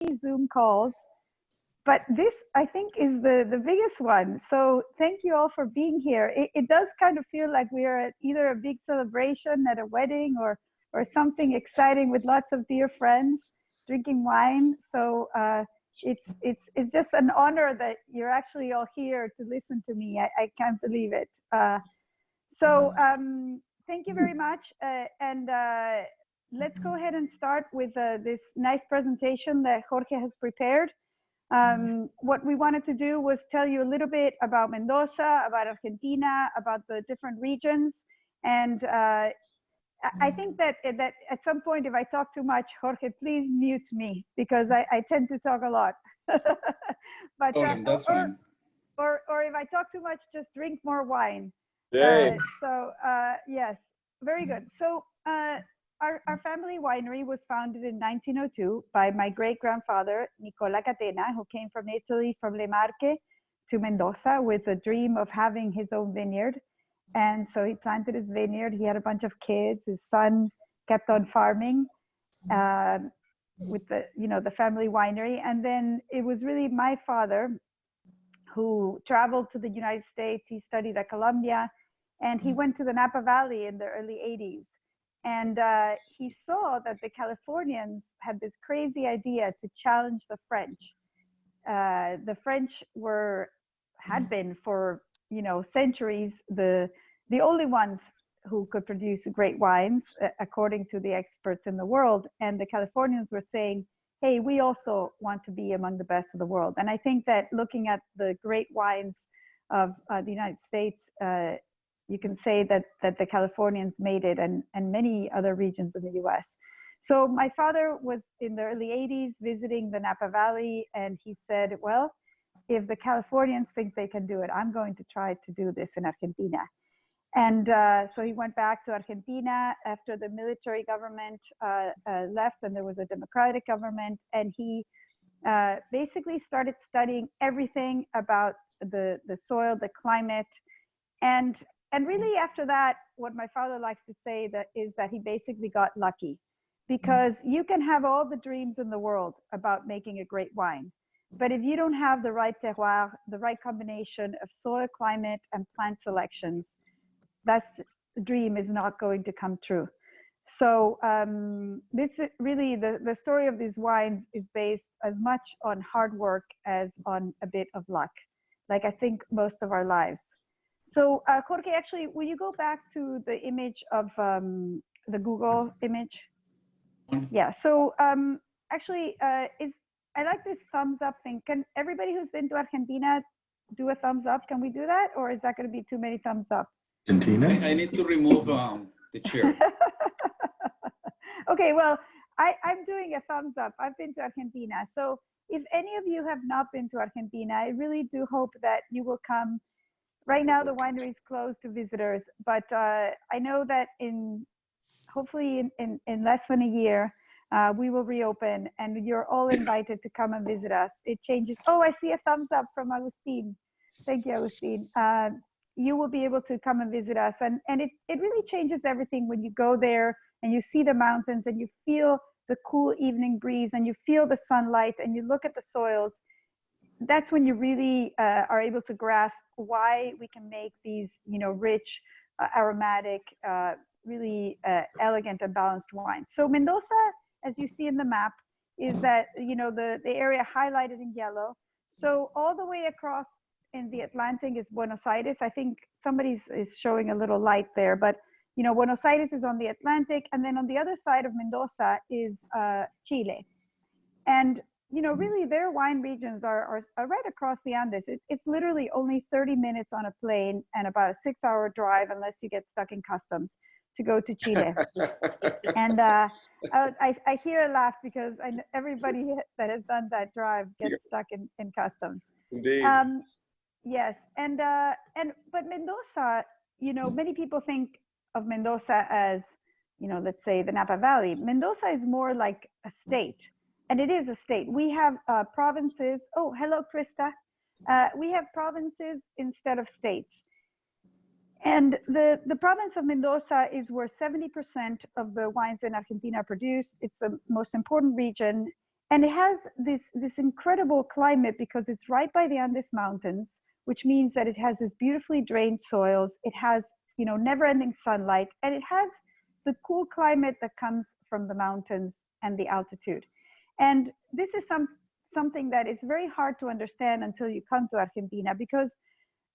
Zoom calls, but this, I think, is the biggest one. So thank you all for being here. It does kind of feel like we are at either a big celebration at a wedding or something exciting with lots of dear friends drinking wine. So it's just an honor that you're actually all here to listen to me. I can't believe it. Thank you very much. Let's go ahead and start with this nice presentation that Jorge has prepared. What we wanted to do was tell you a little bit about Mendoza, about Argentina, about the different regions. And I think that at some point, if I talk too much, Jorge, please mute me, because I tend to talk a lot. But that's fine. Or if I talk too much, just drink more wine. Yes, very good. So our family winery was founded in 1902 by my great-grandfather, Nicola Catena, who came from Italy, from Le Marche to Mendoza with the dream of having his own vineyard. And so he planted his vineyard. He had a bunch of kids. His son kept on farming with the family winery. And then it was really my father who traveled to the United States. He studied at Columbia, and he went to the Napa Valley in the early 80s. And he saw that the Californians had this crazy idea to challenge the French. The French had been for centuries the only ones who could produce great wines, according to the experts in the world. And the Californians were saying, hey, we also want to be among the best of the world. And I think that looking at the great wines of the United States, you can say that the Californians made it, and many other regions in the US. So my father was in the early 80s visiting the Napa Valley, and he said, well, if the Californians think they can do it, I'm going to try to do this in Argentina. And so he went back to Argentina after the military government left and there was a democratic government. And he basically started studying everything about the soil, the climate. And really after that, what my father likes to say is that he basically got lucky, because you can have all the dreams in the world about making a great wine. But if you don't have the right terroir, the right combination of soil, climate, and plant selections, the dream is not going to come true. So this is really, the story of these wines is based as much on hard work as on a bit of luck, like I think most of our lives. So Jorge, actually, will you go back to the image of the Google image? Yeah, so actually, I like this thumbs up thing. Can everybody who's been to Argentina do a thumbs up? Can we do that? Or is that going to be too many thumbs up? Argentina? I need to remove the chair. Okay, well, I'm doing a thumbs up. I've been to Argentina. So if any of you have not been to Argentina, I really do hope that you will come. Right now, the winery is closed to visitors, but I know that hopefully in less than a year, we will reopen, and you're all invited to come and visit us. It changes. Oh, I see a thumbs up from Agustin. Thank you, Agustin. You will be able to come and visit us. And it really changes everything when you go there and you see the mountains and you feel the cool evening breeze and you feel the sunlight and you look at the soils. That's when you really are able to grasp why we can make these, rich, aromatic, really elegant and balanced wines. So Mendoza, as you see in the map, is that, the area highlighted in yellow. So all the way across in the Atlantic is Buenos Aires. I think somebody is showing a little light there, but Buenos Aires is on the Atlantic, and then on the other side of Mendoza is Chile. And really their wine regions are right across the Andes. It's literally only 30 minutes on a plane and about a 6-hour drive, unless you get stuck in customs, to go to Chile. And I hear a laugh because everybody that has done that drive gets stuck in customs. Indeed. Yes, but Mendoza, many people think of Mendoza as, let's say the Napa Valley. Mendoza is more like a state, and it is a state. We have provinces. Oh, hello, Krista. We have provinces instead of states. And the province of Mendoza is where 70% of the wines in Argentina are produced. It's the most important region. And it has this incredible climate because it's right by the Andes Mountains, which means that it has this beautifully drained soils. It has, never-ending sunlight, and it has the cool climate that comes from the mountains and the altitude. And this is something that is very hard to understand until you come to Argentina, because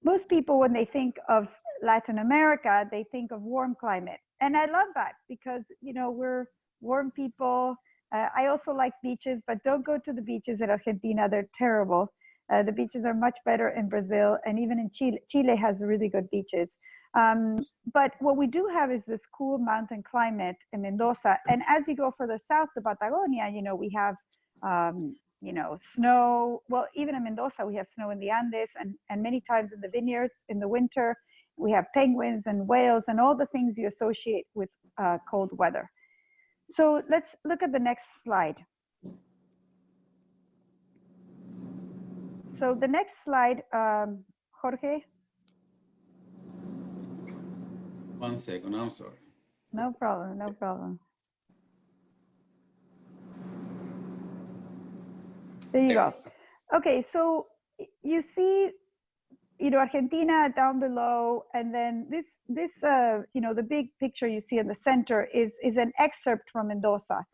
most people, when they think of Latin America, they think of warm climate. And I love that because, we're warm people. I also like beaches, but don't go to the beaches in Argentina. They're terrible. The beaches are much better in Brazil, and even in Chile. Chile has really good beaches. But what we do have is this cool mountain climate in Mendoza. And as you go further south to Patagonia, we have, snow. Well, even in Mendoza, we have snow in the Andes, and many times in the vineyards in the winter. We have penguins and whales and all the things you associate with cold weather. So let's look at the next slide. So the next slide, Jorge. 1 second, I'm sorry. No problem, no problem. There you go. Okay, so you see, Argentina down below, and then this the big picture you see in the center is an excerpt from Mendoza.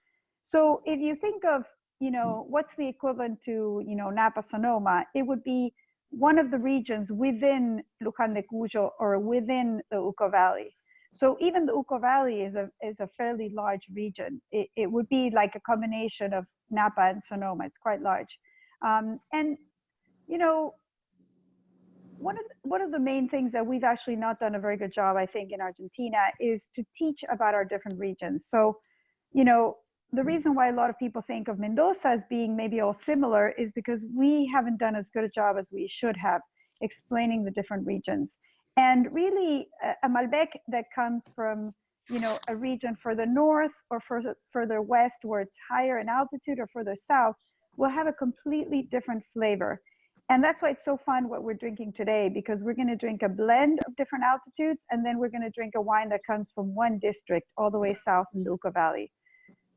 So if you think of, what's the equivalent to, Napa Sonoma, it would be one of the regions within Luján de Cuyo or within the Uco Valley. So even the Uco Valley is a fairly large region. It would be like a combination of Napa and Sonoma. It's quite large. And, one of the main things that we've actually not done a very good job, I think, in Argentina is to teach about our different regions. So, the reason why a lot of people think of Mendoza as being maybe all similar is because we haven't done as good a job as we should have explaining the different regions. And really, a Malbec that comes from, a region further north or further west where it's higher in altitude, or further south, will have a completely different flavor. And that's why it's so fun what we're drinking today, because we're going to drink a blend of different altitudes, and then we're going to drink a wine that comes from one district all the way south in the Uco Valley.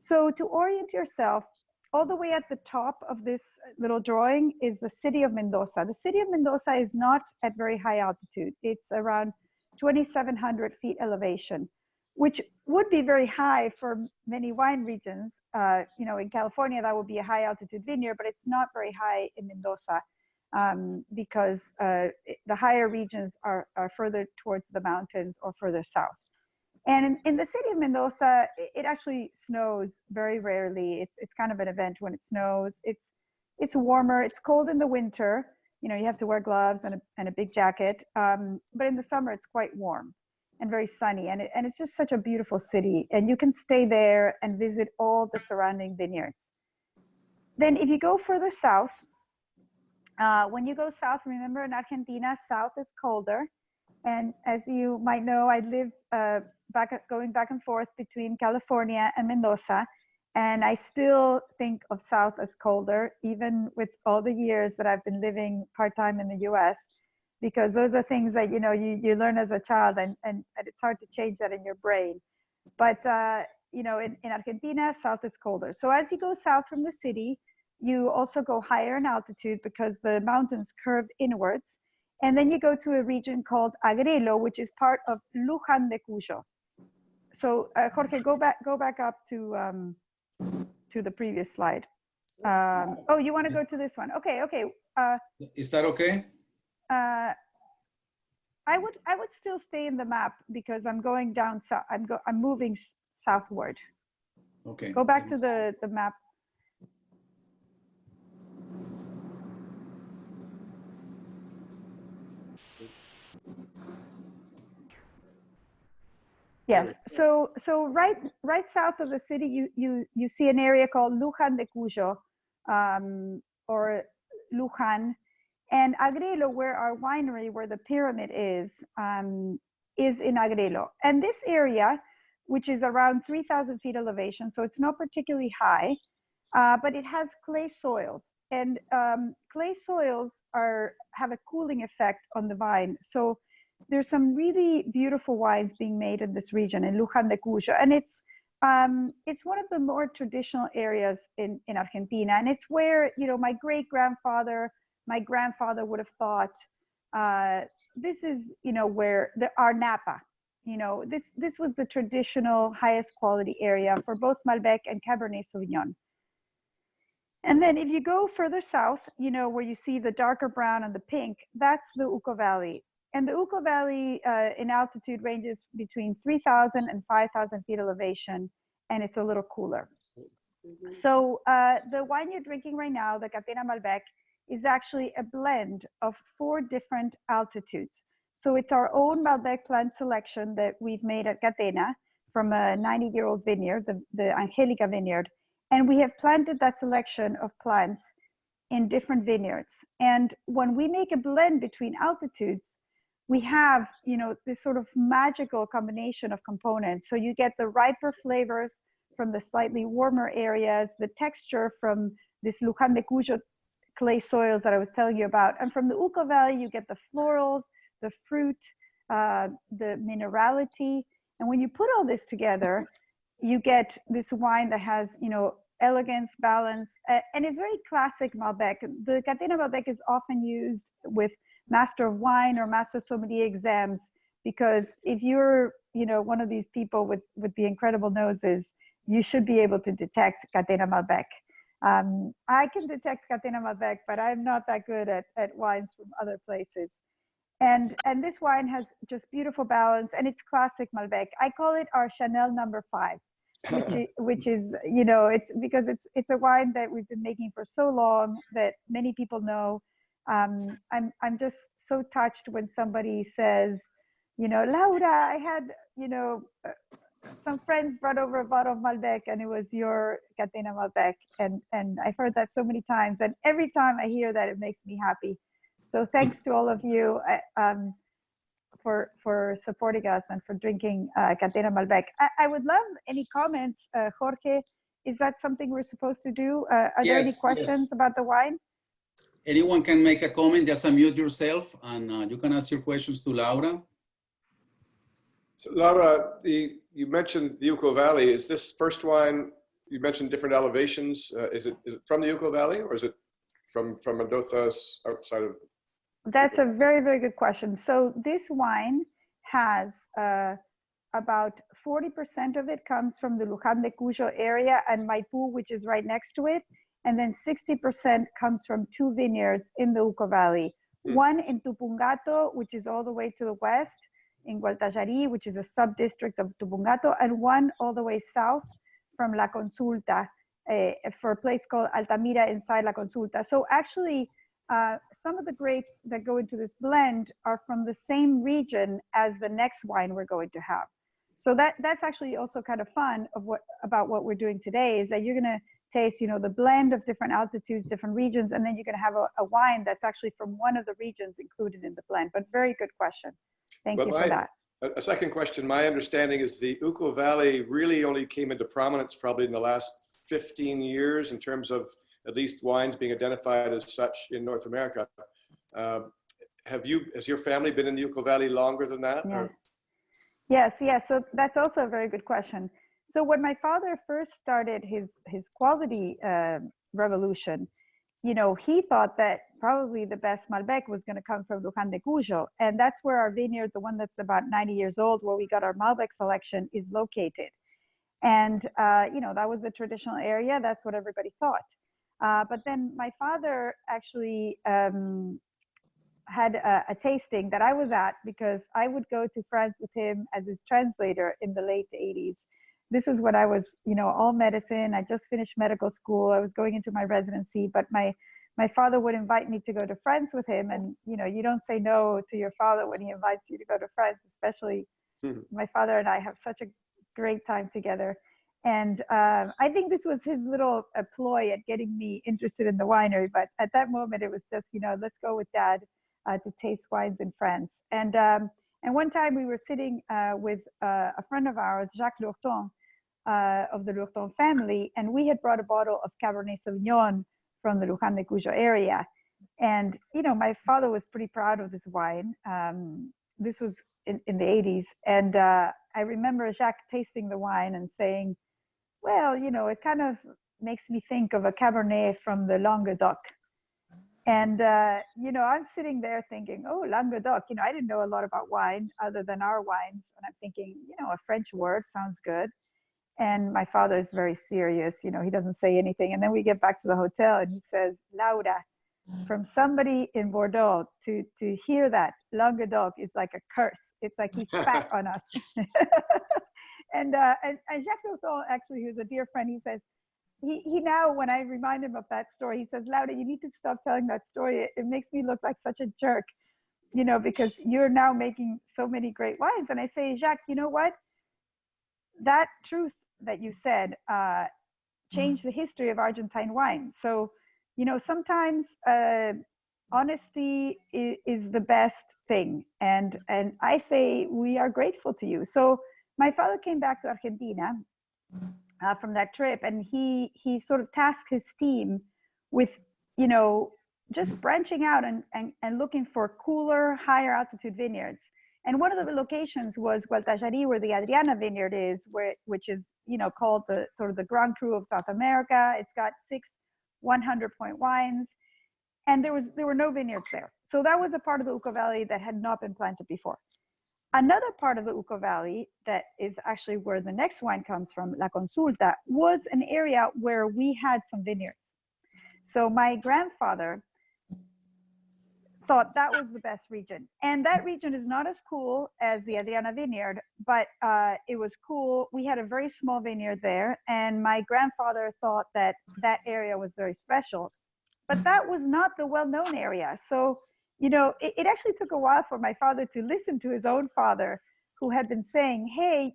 So to orient yourself, all the way at the top of this little drawing is the city of Mendoza. The city of Mendoza is not at very high altitude. It's around 2,700 feet elevation, which would be very high for many wine regions. In California, that would be a high altitude vineyard, but it's not very high in Mendoza because the higher regions are further towards the mountains or further south. And in the city of Mendoza, it actually snows very rarely. It's kind of an event when it snows. It's warmer. It's cold in the winter. You have to wear gloves and a big jacket. But in the summer, it's quite warm and very sunny. And it's just such a beautiful city. And you can stay there and visit all the surrounding vineyards. Then if you go further south, when you go south, remember in Argentina, south is colder. And as you might know, I live going back and forth between California and Mendoza. And I still think of south as colder, even with all the years that I've been living part-time in the US, because those are things that, you learn as a child, and it's hard to change that in your brain. But, in Argentina, south is colder. So as you go south from the city, you also go higher in altitude because the mountains curve inwards. And then you go to a region called Agrelo, which is part of Luján de Cuyo. So Jorge, go back up to the previous slide. Oh, you want to go to this one? Okay. Is that okay? I would still stay in the map because I'm going down south. I'm moving southward. Okay. Go back to the map. Yes. So right south of the city, you see an area called Luján de Cuyo, or Luján, and Agrelo, where our winery, where the pyramid is in Agrelo. And this area, which is around 3,000 feet elevation, so it's not particularly high, but it has clay soils, and clay soils have a cooling effect on the vine. So there's some really beautiful wines being made in this region, in Luján de Cuyo, and it's It's one of the more traditional areas in Argentina, and it's where, you know, my great-grandfather, my grandfather would have thought, this is, you know, where our Napa, you know, this was the traditional highest quality area for both Malbec and Cabernet Sauvignon. And then if you go further south, you know, where you see the darker brown and the pink, that's the Uco Valley. And the Uco Valley in altitude ranges between 3,000 and 5,000 feet elevation, and it's a little cooler. So the wine you're drinking right now, the Catena Malbec, is actually a blend of 4 different altitudes. So it's our own Malbec plant selection that we've made at Catena from a 90-year-old vineyard, the Angelica vineyard. And we have planted that selection of plants in different vineyards. And when we make a blend between altitudes, we have, you know, this sort of magical combination of components. So you get the riper flavors from the slightly warmer areas, the texture from this Luján de Cuyo clay soils that I was telling you about. And from the Uco Valley, you get the florals, the fruit, the minerality. And when you put all this together, you get this wine that has, you know, elegance, balance, and it's very classic Malbec. The Catena Malbec is often used with Master of Wine or Master Sommelier exams, because if you're, you know, one of these people with the incredible noses, you should be able to detect Catena Malbec. I can detect Catena Malbec, but I'm not that good at wines from other places. And this wine has just beautiful balance, and it's classic Malbec. I call it our Chanel number 5. which is, you know, it's because it's a wine that we've been making for so long that many people know. I'm just so touched when somebody says, you know, Laura, I had, you know, some friends brought over a bottle of Malbec and it was your Catena Malbec, and I've heard that so many times, and every time I hear that, it makes me happy. So thanks to all of you. For supporting us and for drinking Catena Malbec. I would love any comments, Jorge. Is that something we're supposed to do? Are there any questions about the wine? Anyone can make a comment, just unmute yourself and you can ask your questions to Laura. So Laura, you mentioned the Uco Valley. Is this first wine, you mentioned different elevations. Is it from the Uco Valley, or is it from Mendoza outside of? That's a very, very good question. So this wine has about 40% of it comes from the Luján de Cuyo area and Maipú, which is right next to it. And then 60% comes from 2 vineyards in the Uco Valley. One in Tupungato, which is all the way to the west, in Gualtallarí, which is a sub-district of Tupungato, and one all the way south from La Consulta, for a place called Altamira inside La Consulta. So actually, some of the grapes that go into this blend are from the same region as the next wine we're going to have. So that's actually also kind of fun about what we're doing today, is that you're going to taste, you know, the blend of different altitudes, different regions, and then you're going to have a wine that's actually from one of the regions included in the blend. But very good question. Thank you for that. A second question, my understanding is the Uco Valley really only came into prominence probably in the last 15 years in terms of at least wines being identified as such in North America. Has your family been in the Uco Valley longer than that? Yeah. Yes. So that's also a very good question. So when my father first started his quality revolution, you know, he thought that probably the best Malbec was going to come from Luján de Cuyo. And that's where our vineyard, the one that's about 90 years old, where we got our Malbec selection, is located. And, you know, that was the traditional area. That's what everybody thought. But then my father actually had a tasting that I was at, because I would go to France with him as his translator in the late 80s. This is when I was, you know, all medicine. I just finished medical school. I was going into my residency, but my father would invite me to go to France with him. And, you know, you don't say no to your father when he invites you to go to France, especially my father and I have such a great time together. And I think this was his little ploy at getting me interested in the winery. But at that moment, it was just, you know, let's go with Dad to taste wines in France. And one time we were sitting with a friend of ours, Jacques Lourton, of the Lourton family, and we had brought a bottle of Cabernet Sauvignon from the Luján de Cuyo area. And, you know, my father was pretty proud of this wine. This was in the 80s. And I remember Jacques tasting the wine and saying, well, it kind of makes me think of a Cabernet from the Languedoc. And, I'm sitting there thinking, oh, Languedoc, I didn't know a lot about wine other than our wines. And I'm thinking, a French word sounds good. And my father is very serious, he doesn't say anything. And then we get back to the hotel and he says, Laura, from somebody in Bordeaux to hear that Languedoc is like a curse. It's like he spat on us. and Jacques Laurent, actually, who's a dear friend, he says, he now, when I remind him of that story, he says, Laura, you need to stop telling that story. It makes me look like such a jerk, because you're now making so many great wines. And I say, Jacques, you know what? That truth that you said changed the history of Argentine wine. So, sometimes honesty is the best thing. And I say, we are grateful to you. So my father came back to Argentina from that trip, and he sort of tasked his team with, just branching out and looking for cooler, higher altitude vineyards. And one of the locations was Gualtajari, where the Adriana vineyard is, which is, called the sort of the Grand Cru of South America. It's got 6 100-point wines, and there were no vineyards there. So that was a part of the Uco Valley that had not been planted before. Another part of the Uco Valley that is actually where the next wine comes from, La Consulta, was an area where we had some vineyards. So my grandfather thought that was the best region. And that region is not as cool as the Adriana vineyard, but it was cool. We had a very small vineyard there, and my grandfather thought that area was very special. But that was not the well-known area. So, it actually took a while for my father to listen to his own father, who had been saying, hey,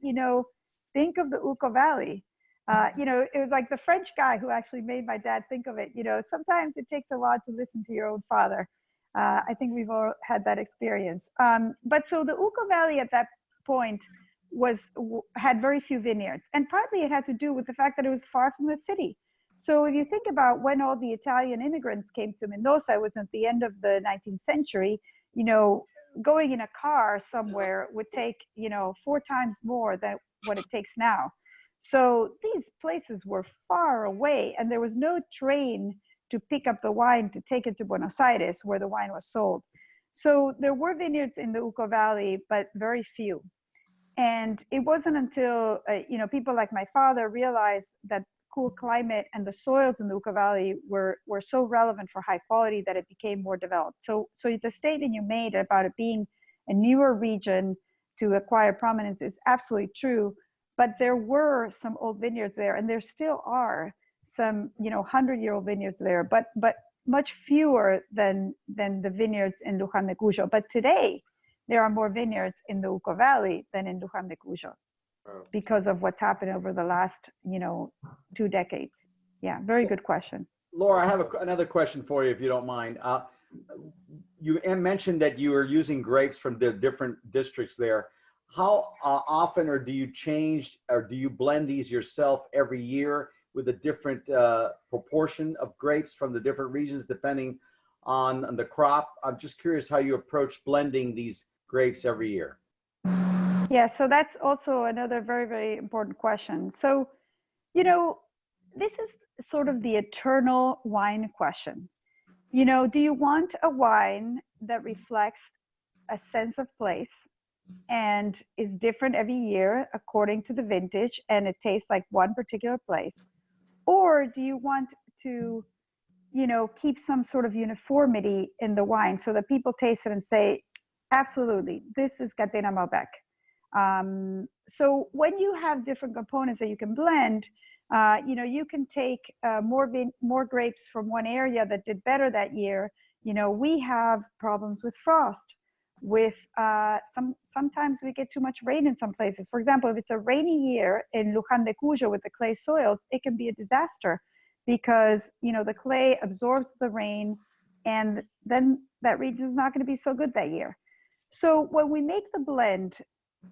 think of the Uco Valley. It was like the French guy who actually made my dad think of it. Sometimes it takes a while to listen to your own father. I think we've all had that experience. But so the Uco Valley at that point had very few vineyards. And partly it had to do with the fact that it was far from the city. So if you think about when all the Italian immigrants came to Mendoza, it was at the end of the 19th century, going in a car somewhere would take, 4 times more than what it takes now. So these places were far away, and there was no train to pick up the wine to take it to Buenos Aires, where the wine was sold. So there were vineyards in the Uco Valley, but very few. And it wasn't until, people like my father realized that cool climate and the soils in the Uco Valley were so relevant for high quality that it became more developed. So the statement you made about it being a newer region to acquire prominence is absolutely true. But there were some old vineyards there, and there still are some 100-year-old vineyards there, but much fewer than the vineyards in Luján de Cuyo. But today there are more vineyards in the Uco Valley than in Luján de Cuyo, because of what's happened over the last 2 decades. Yeah, very good question. Laura, I have another question for you, if you don't mind. You mentioned that you are using grapes from the different districts there. How often, or do you change, or do you blend these yourself every year with a different proportion of grapes from the different regions, depending on the crop? I'm just curious how you approach blending these grapes every year. Yeah, so that's also another very, very important question. So, this is sort of the eternal wine question. Do you want a wine that reflects a sense of place and is different every year according to the vintage, and it tastes like one particular place? Or do you want to, keep some sort of uniformity in the wine so that people taste it and say, absolutely, this is Catena Malbec. So when you have different components that you can blend, you can take more grapes from one area that did better that year. We have problems with frost. Sometimes we get too much rain in some places. For example, if it's a rainy year in Luján de Cuyo with the clay soils, it can be a disaster because the clay absorbs the rain, and then that region is not going to be so good that year. So when we make the blend,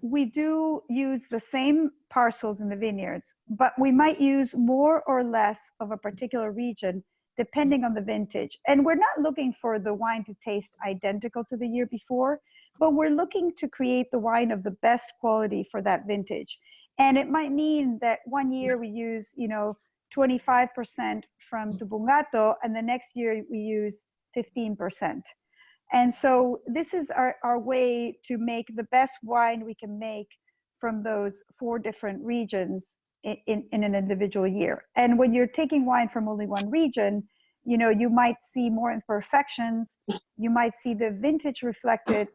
we do use the same parcels in the vineyards, but we might use more or less of a particular region depending on the vintage. And we're not looking for the wine to taste identical to the year before, but we're looking to create the wine of the best quality for that vintage. And it might mean that one year we use, 25% from Tupungato, and the next year we use 15%. And so this is our way to make the best wine we can make from those 4 different regions in an individual year. And when you're taking wine from only one region, you might see more imperfections. You might see the vintage reflected,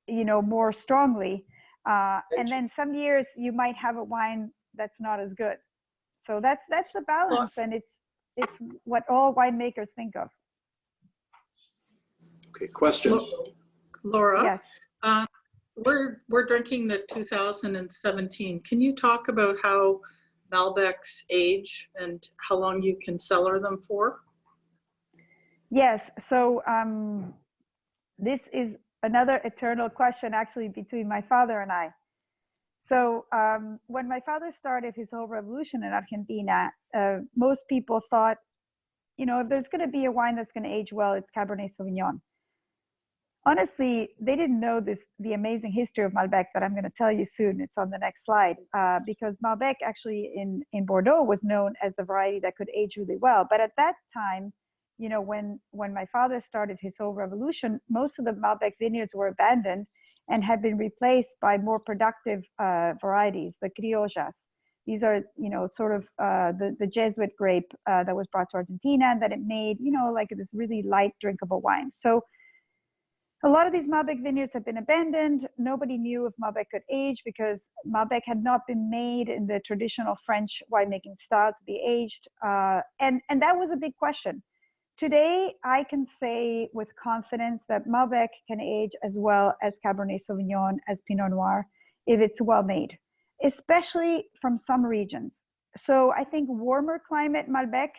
more strongly. And then some years you might have a wine that's not as good. So that's the balance, and it's what all winemakers think of. Okay, question. Laura, Yes. we're drinking the 2017. Can you talk about how Malbecs age and how long you can cellar them for? Yes. So this is another eternal question, actually, between my father and I. So when my father started his whole revolution in Argentina, most people thought, if there's going to be a wine that's going to age well, it's Cabernet Sauvignon. Honestly, they didn't know the amazing history of Malbec that I'm going to tell you soon. It's on the next slide, because Malbec actually in Bordeaux was known as a variety that could age really well. But at that time, when my father started his whole revolution, most of the Malbec vineyards were abandoned and had been replaced by more productive varieties, the criollas. These are, sort of the Jesuit grape that was brought to Argentina, and that it made, like this really light, drinkable wine. So a lot of these Malbec vineyards have been abandoned. Nobody knew if Malbec could age because Malbec had not been made in the traditional French winemaking style to be aged. And that was a big question. Today, I can say with confidence that Malbec can age as well as Cabernet Sauvignon, as Pinot Noir, if it's well made, especially from some regions. So I think warmer climate Malbec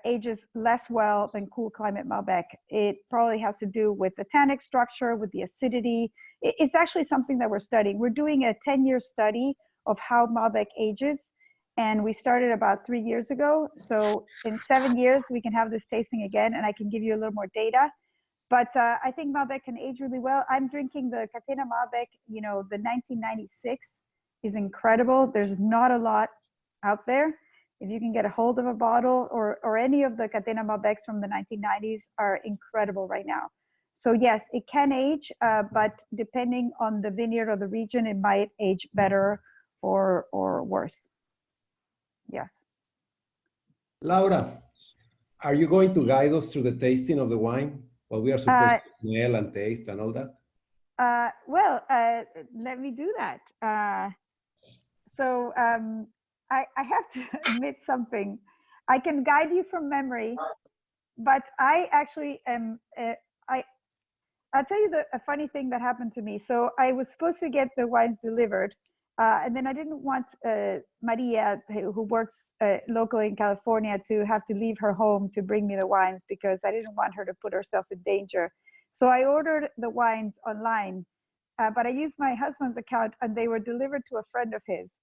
ages less well than cool climate Malbec. It probably has to do with the tannic structure, with the acidity. It's actually something that we're studying. We're doing a 10-year study of how Malbec ages, and we started about 3 years ago. So in 7 years, we can have this tasting again, and I can give you a little more data. But I think Malbec can age really well. I'm drinking the Catena Malbec, the 1996 is incredible. There's not a lot out there. If you can get a hold of a bottle, or any of the Catena Malbecs from the 1990s are incredible right now. So yes, it can age, but depending on the vineyard or the region, it might age better or worse. Yes. Laura, are you going to guide us through the tasting of the wine? What we are supposed to smell and taste and all that? Well, let me do that. So I have to admit something. I can guide you from memory, but I actually am, I'll tell you a funny thing that happened to me. So I was supposed to get the wines delivered, and then I didn't want Maria, who works locally in California, to have to leave her home to bring me the wines because I didn't want her to put herself in danger. So I ordered the wines online, but I used my husband's account, and they were delivered to a friend of his.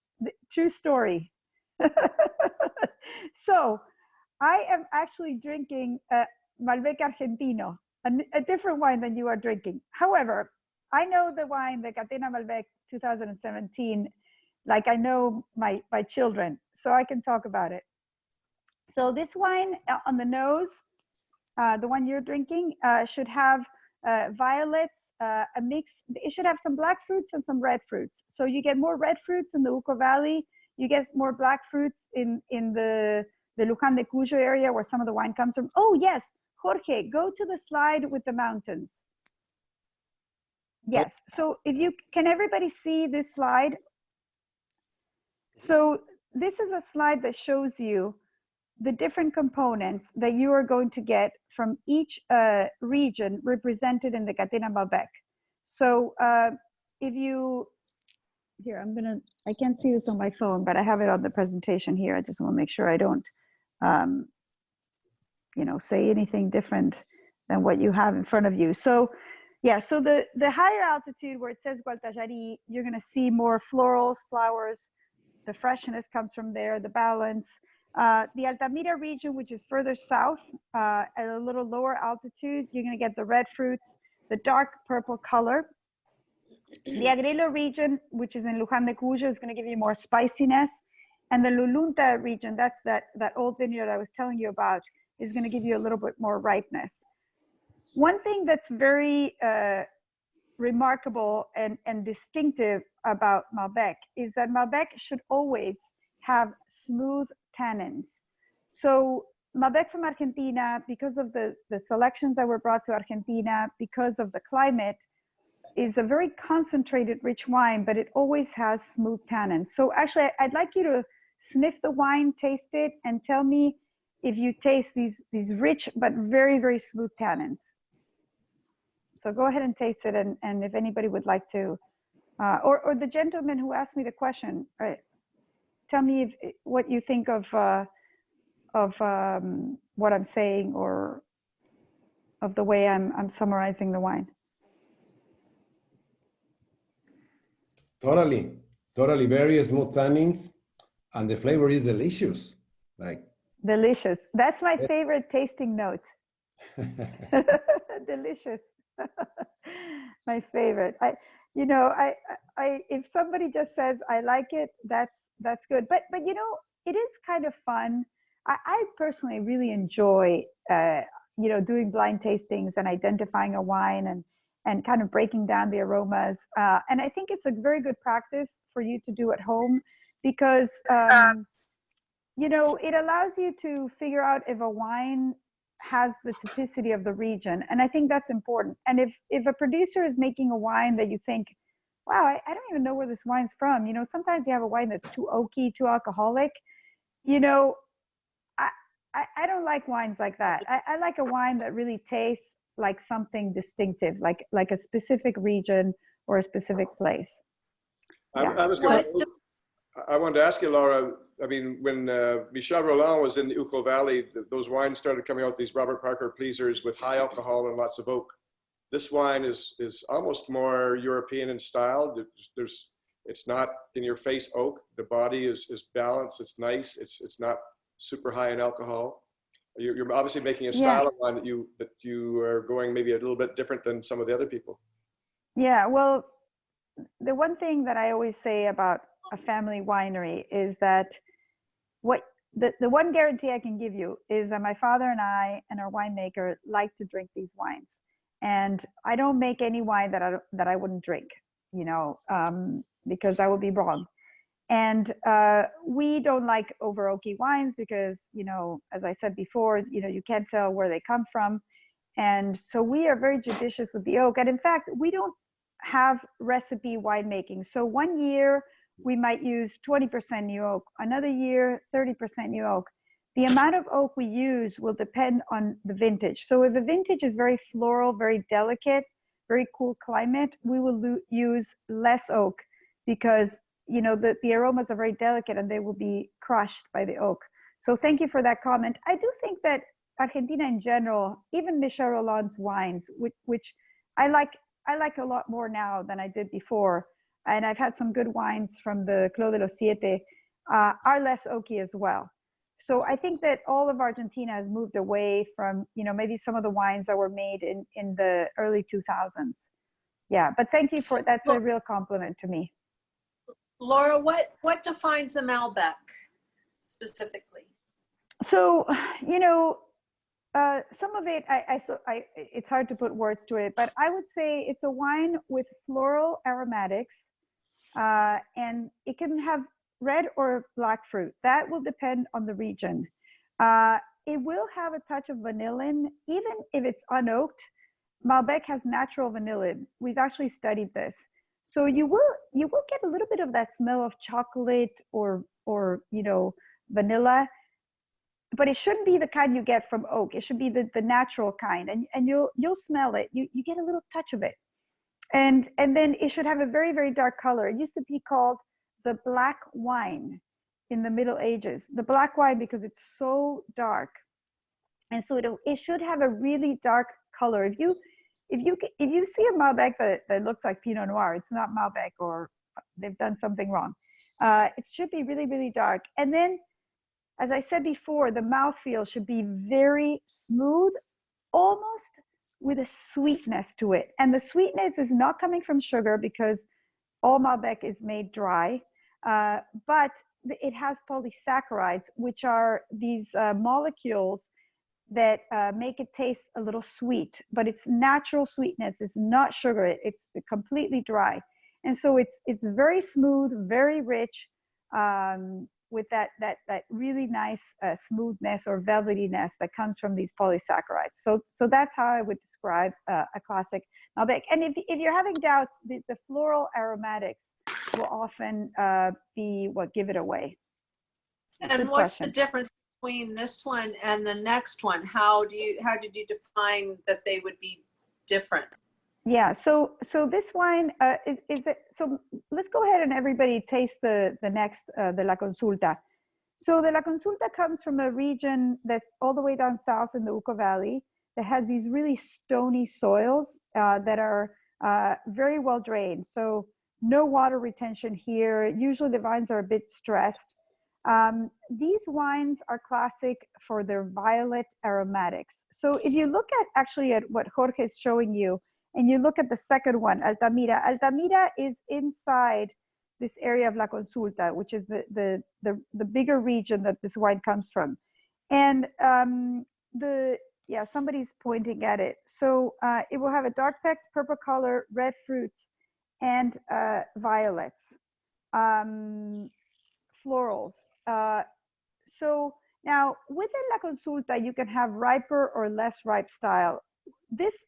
True story. So I am actually drinking Malbec Argentino, a different wine than you are drinking. However, I know the wine, the Catena Malbec 2017, like I know my children, so I can talk about it. So this wine on the nose, the one you're drinking, should have violets, a mix. It should have some black fruits and some red fruits. So you get more red fruits in the Uco Valley. You get more black fruits in the Luján de Cuyo area where some of the wine comes from. Oh yes, Jorge, go to the slide with the mountains. Yes, so can everybody see this slide? So this is a slide that shows you the different components that you are going to get from each region represented in the Catena Malbec. So if you, here, I can't see this on my phone, but I have it on the presentation here. I just want to make sure I don't, say anything different than what you have in front of you. So yeah, so the higher altitude where it says Gualtajari, you're going to see more florals, flowers. The freshness comes from there, the balance. The Altamira region, which is further south, at a little lower altitude, you're going to get the red fruits, the dark purple color. The Agrelo region, which is in Luján de Cuyo, is going to give you more spiciness. And the Lulunta region, that's that old vineyard I was telling you about, is going to give you a little bit more ripeness. One thing that's very remarkable and distinctive about Malbec is that Malbec should always have smooth tannins. So Malbec from Argentina, because of the selections that were brought to Argentina, because of the climate, is a very concentrated, rich wine, but it always has smooth tannins. So actually, I'd like you to sniff the wine, taste it, and tell me if you taste these rich but very, very smooth tannins. So go ahead and taste it, and if anybody would like to, or the gentleman who asked me the question, tell me what you think of what I'm saying, or of the way I'm summarizing the wine. Totally, totally very smooth tannins, and the flavor is delicious. Like Delicious. That's my favorite tasting note. Delicious. My favorite. If somebody just says I like it, that's good. But you know, it is kind of fun. I personally really enjoy doing blind tastings and identifying a wine and kind of breaking down the aromas. And I think it's a very good practice for you to do at home, because it allows you to figure out if a wine has the typicity of the region. And I think that's important. And if a producer is making a wine that you think, wow, I don't even know where this wine's from. Sometimes you have a wine that's too oaky, too alcoholic. I don't like wines like that. I like a wine that really tastes like something distinctive, like a specific region or a specific place. Yeah. I wanted to ask you, Laura, I mean, when Michel Rolland was in the Uco Valley, those wines started coming out, these Robert Parker pleasers with high alcohol and lots of oak. This wine is almost more European in style. It's not in your face oak. The body is balanced. It's nice. It's not super high in alcohol. You're obviously making a style of wine that you are going maybe a little bit different than some of the other people. Yeah, well, the one thing that I always say about a family winery is that the one guarantee I can give you is that my father and I and our winemaker like to drink these wines, and I don't make any wine that I wouldn't drink, because I would be wrong. And we don't like over oaky wines because, as I said before, you can't tell where they come from. And so we are very judicious with the oak. And in fact, we don't have recipe winemaking. So one year we might use 20% new oak, another year 30% new oak. The amount of oak we use will depend on the vintage. So if the vintage is very floral, very delicate, very cool climate, we will use less oak, because the aromas are very delicate and they will be crushed by the oak. So thank you for that comment. I do think that Argentina in general, even Michel Rolland's wines, which I like a lot more now than I did before, and I've had some good wines from the Clos de los Siete, are less oaky as well. So I think that all of Argentina has moved away from, maybe some of the wines that were made in the early 2000s. Yeah, but thank you that's a real compliment to me. Laura, what defines a Malbec specifically? So, some of it, it's hard to put words to it, but I would say it's a wine with floral aromatics, and it can have red or black fruit. That will depend on the region. It will have a touch of vanillin, even if it's unoaked. Malbec has natural vanillin. We've actually studied this. So you will get a little bit of that smell of chocolate or vanilla, but it shouldn't be the kind you get from oak. It should be the natural kind, and you'll smell it. You get a little touch of it, and then it should have a very, very dark color. It used to be called the black wine in the Middle Ages. The black wine because it's so dark, and so it should have a really dark color. If you see a Malbec that looks like Pinot Noir, it's not Malbec, or they've done something wrong. It should be really, really dark. And then, as I said before, the mouthfeel should be very smooth, almost with a sweetness to it. And the sweetness is not coming from sugar because all Malbec is made dry, but it has polysaccharides, which are these molecules that make it taste a little sweet, but it's natural sweetness. It's not sugar. It's completely dry. And so it's very smooth, very rich, with that really nice smoothness or velvetyness that comes from these polysaccharides. So that's how I would describe a classic Malbec. And if you're having doubts, the floral aromatics will often be what give it away. And Good what's question. the difference between this one and the next one? How did you define that they would be different? Yeah, so this wine is it, so let's go ahead and everybody taste the next the La Consulta. So the La Consulta comes from a region that's all the way down south in the Uco Valley that has these really stony soils that are very well drained. So no water retention here. Usually the vines are a bit stressed. These wines are classic for their violet aromatics. So if you look at what Jorge is showing you, and you look at the second one, Altamira. Altamira is inside this area of La Consulta, which is the bigger region that this wine comes from. And somebody's pointing at it. So it will have a dark purple color, red fruits, and violets, florals. So now within La Consulta, you can have riper or less ripe style. This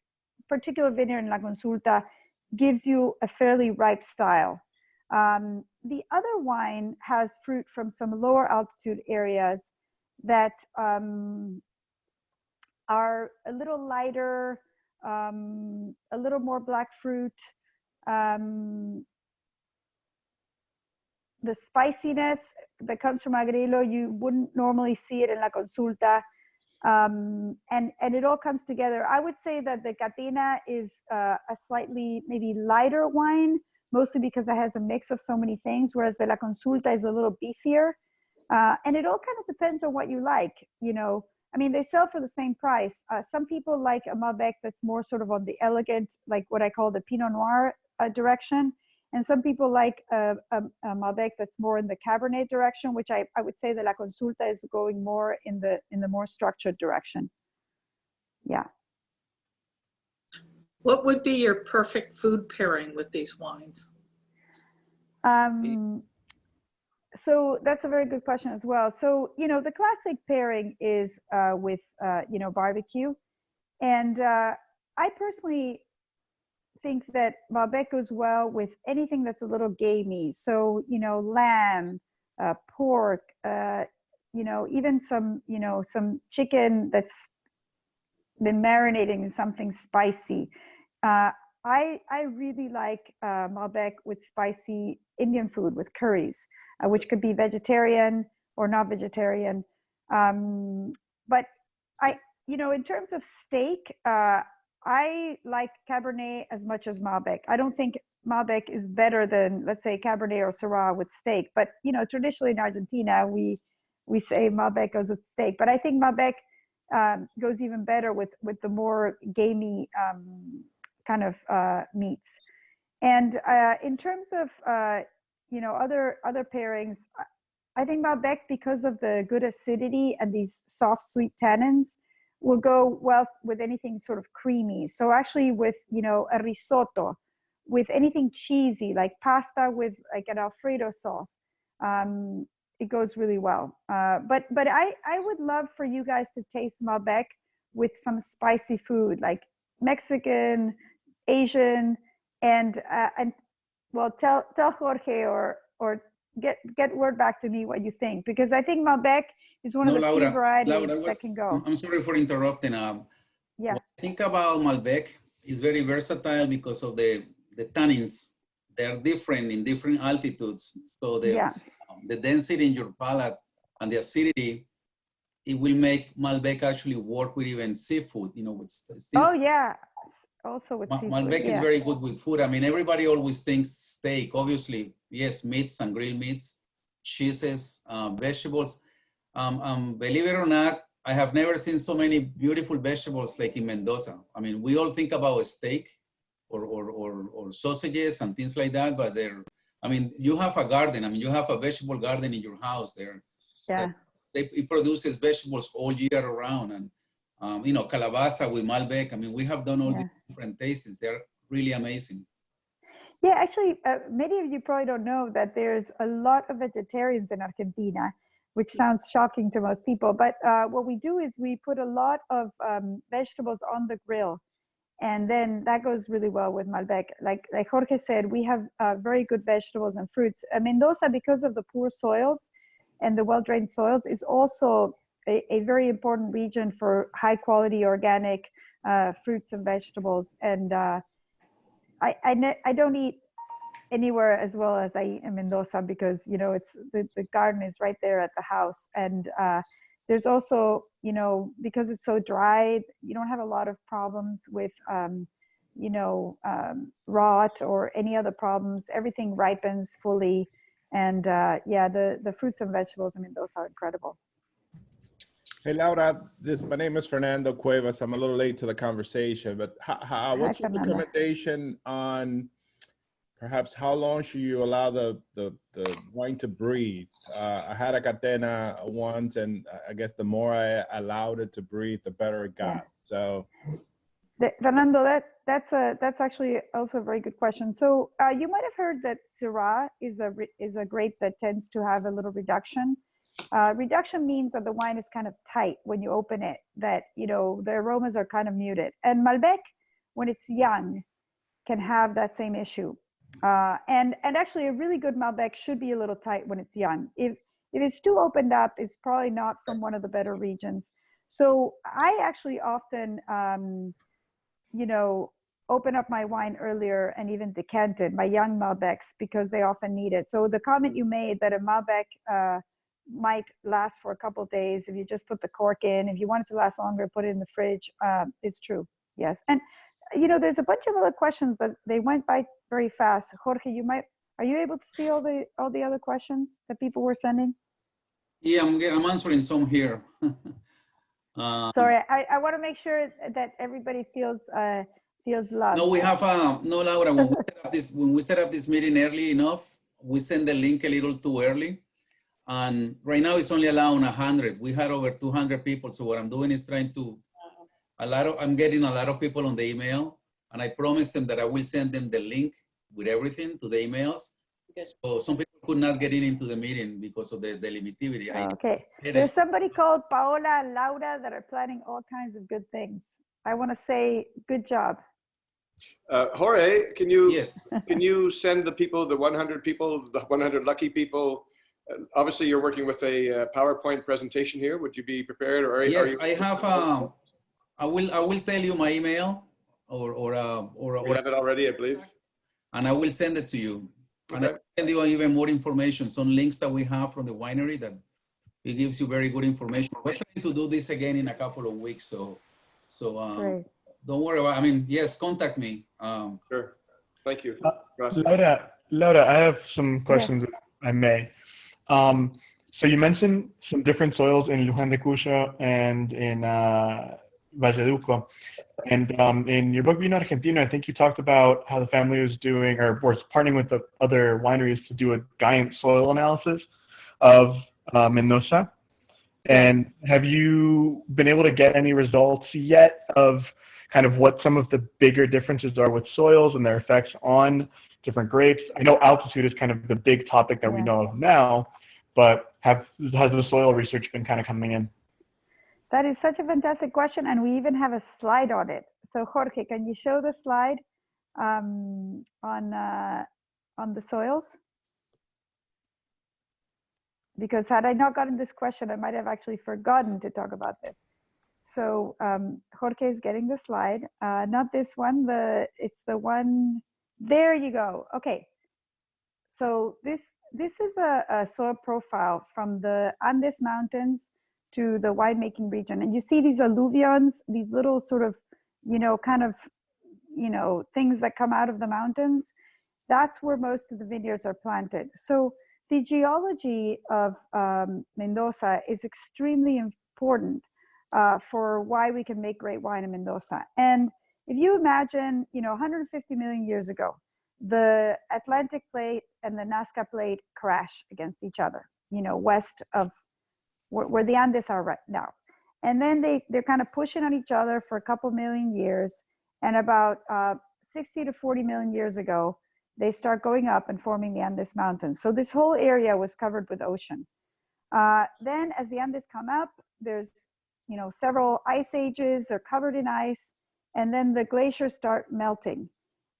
particular vineyard in La Consulta gives you a fairly ripe style. The other wine has fruit from some lower altitude areas that are a little lighter, a little more black fruit. The spiciness that comes from Agrelo, you wouldn't normally see it in La Consulta. And it all comes together. I would say that the Catena is a slightly maybe lighter wine, mostly because it has a mix of so many things, whereas the La Consulta is a little beefier. And it all kind of depends on what you like. You know, I mean, they sell for the same price. Some people like a Malbec that's more sort of on the elegant, like what I call the Pinot Noir direction. And some people like a Malbec that's more in the Cabernet direction, which I would say the La Consulta is going more in the more structured direction. Yeah. What would be your perfect food pairing with these wines? So that's a very good question as well. So, you know, the classic pairing is with, barbecue. And I personally think that Malbec goes well with anything that's a little gamey. So, you know, lamb, pork, even some chicken that's been marinating in something spicy. I really like Malbec with spicy Indian food, with curries, which could be vegetarian or not vegetarian. But in terms of steak, I like Cabernet as much as Malbec. I don't think Malbec is better than, let's say, Cabernet or Syrah with steak. But, you know, traditionally in Argentina, we say Malbec goes with steak. But I think Malbec goes even better with the more gamey kind of meats. And in terms of, other pairings, I think Malbec, because of the good acidity and these soft, sweet tannins, will go well with anything sort of creamy. So actually with, a risotto, with anything cheesy, like pasta with like an Alfredo sauce, it goes really well. But I would love for you guys to taste Malbec with some spicy food, like Mexican, Asian, and well, tell Jorge or get word back to me what you think, because I think Malbec is one of the few varieties that can go. I'm sorry for interrupting. Yeah. What I think about Malbec is very versatile because of the tannins. They're different in different altitudes. So the density in your palate and the acidity, it will make Malbec actually work with even seafood, with things. Oh yeah, also with seafood. Malbec is very good with food. I mean, everybody always thinks steak, obviously. Yes, meats and grilled meats, cheeses, vegetables. Believe it or not, I have never seen so many beautiful vegetables like in Mendoza. I mean, we all think about steak or sausages and things like that, but I mean, you have a garden. I mean, you have a vegetable garden in your house there. Yeah. It produces vegetables all year around. And, you know, calabaza with Malbec. I mean, we have done all these different tastings. They're really amazing. Yeah, actually, many of you probably don't know that there's a lot of vegetarians in Argentina, which sounds shocking to most people. But what we do is we put a lot of vegetables on the grill, and then that goes really well with Malbec. Like Jorge said, we have very good vegetables and fruits. Mendoza, because of the poor soils and the well-drained soils, is also a very important region for high-quality organic fruits and vegetables. And I don't eat anywhere as well as I eat in Mendoza because, you know, it's the garden is right there at the house. And there's also, you know, because it's so dry, you don't have a lot of problems with, you know, rot or any other problems. Everything ripens fully. And yeah, the fruits and vegetables in Mendoza are incredible. Hey, Laura, my name is Fernando Cuevas. I'm a little late to the conversation, but what's your recommendation on perhaps how long should you allow the wine to breathe? I had a Catena once, and I guess the more I allowed it to breathe, the better it got. Yeah. So, Fernando, that's actually also a very good question. So you might have heard that Syrah is a grape that tends to have a little reduction. Reduction means that the wine is kind of tight when you open it, that, you know, the aromas are kind of muted. And Malbec, when it's young, can have that same issue. And actually a really good Malbec should be a little tight when it's young. If it's too opened up, it's probably not from one of the better regions. So I actually often, you know, open up my wine earlier and even decant it, my young Malbecs, because they often need it. So the comment you made that a Malbec might last for a couple of days if you just put the cork in. If you want it to last longer, put it in the fridge. It's true. Yes. And you know, there's a bunch of other questions, but they went by very fast. Jorge, are you able to see all the other questions that people were sending? Yeah, I'm answering some here. Sorry, I want to make sure that everybody feels loved. No, we have no, Laura. When we set up this meeting early enough, we send the link a little too early. And right now it's only allowing 100. We had over 200 people. So what I'm doing is trying to, I'm getting a lot of people on the email, and I promised them that I will send them the link with everything to the emails. Good. So some people could not get into the meeting because of the limitivity. Okay. There's somebody called Paola and Laura that are planning all kinds of good things. I want to say good job. Jorge, can you send the people, the 100 people, the 100 lucky people? Obviously, you're working with a PowerPoint presentation here. Would you be prepared? Or yes, I have. I will tell you my email, or we have it already, I believe. And I will send it to you. Okay. And I will send you even more information, some links that we have from the winery that it gives you very good information. We're trying to do this again in a couple of weeks, so don't worry about. I mean, yes, contact me. Sure. Thank you. Laura, I have some questions, if I may. So you mentioned some different soils in Luján de Cuyo and in Valleduco. And in your book, Vino Argentino, I think you talked about how the family was doing, or was partnering with the other wineries to do a giant soil analysis of Mendoza. And have you been able to get any results yet of kind of what some of the bigger differences are with soils and their effects on different grapes? I know altitude is kind of the big topic that we know of now, but has the soil research been kind of coming in? That is such a fantastic question, and we even have a slide on it. So Jorge, can you show the slide on the soils? Because had I not gotten this question, I might have actually forgotten to talk about this. So Jorge is getting the slide, not this one, it's the one, there you go. Okay, so this is a soil profile from the Andes Mountains to the winemaking region. And you see these alluvions, these little sort of, you know, kind of, you know, things that come out of the mountains. That's where most of the vineyards are planted. So the geology of Mendoza is extremely important for why we can make great wine in Mendoza. And if you imagine, 150 million years ago, the Atlantic plate and the Nazca plate crash against each other, west of where the Andes are right now. And then they're kind of pushing on each other for a couple million years. And about 60 to 40 million years ago, they start going up and forming the Andes Mountains. So this whole area was covered with ocean. Then as the Andes come up, there's several ice ages, they're covered in ice, and then the glaciers start melting.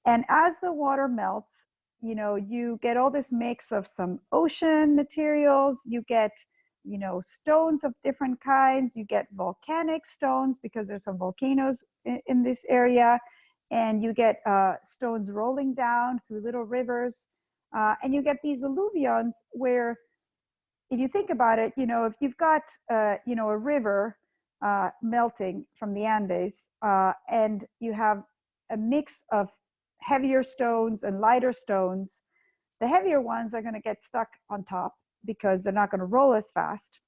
And as the water melts, you get all this mix of some ocean materials, you get stones of different kinds, you get volcanic stones because there's some volcanoes in this area, and you get stones rolling down through little rivers, and you get these alluvions where, if you think about it, if you've got a river melting from the Andes, and you have a mix of heavier stones and lighter stones, the heavier ones are going to get stuck on top because they're not going to roll as fast,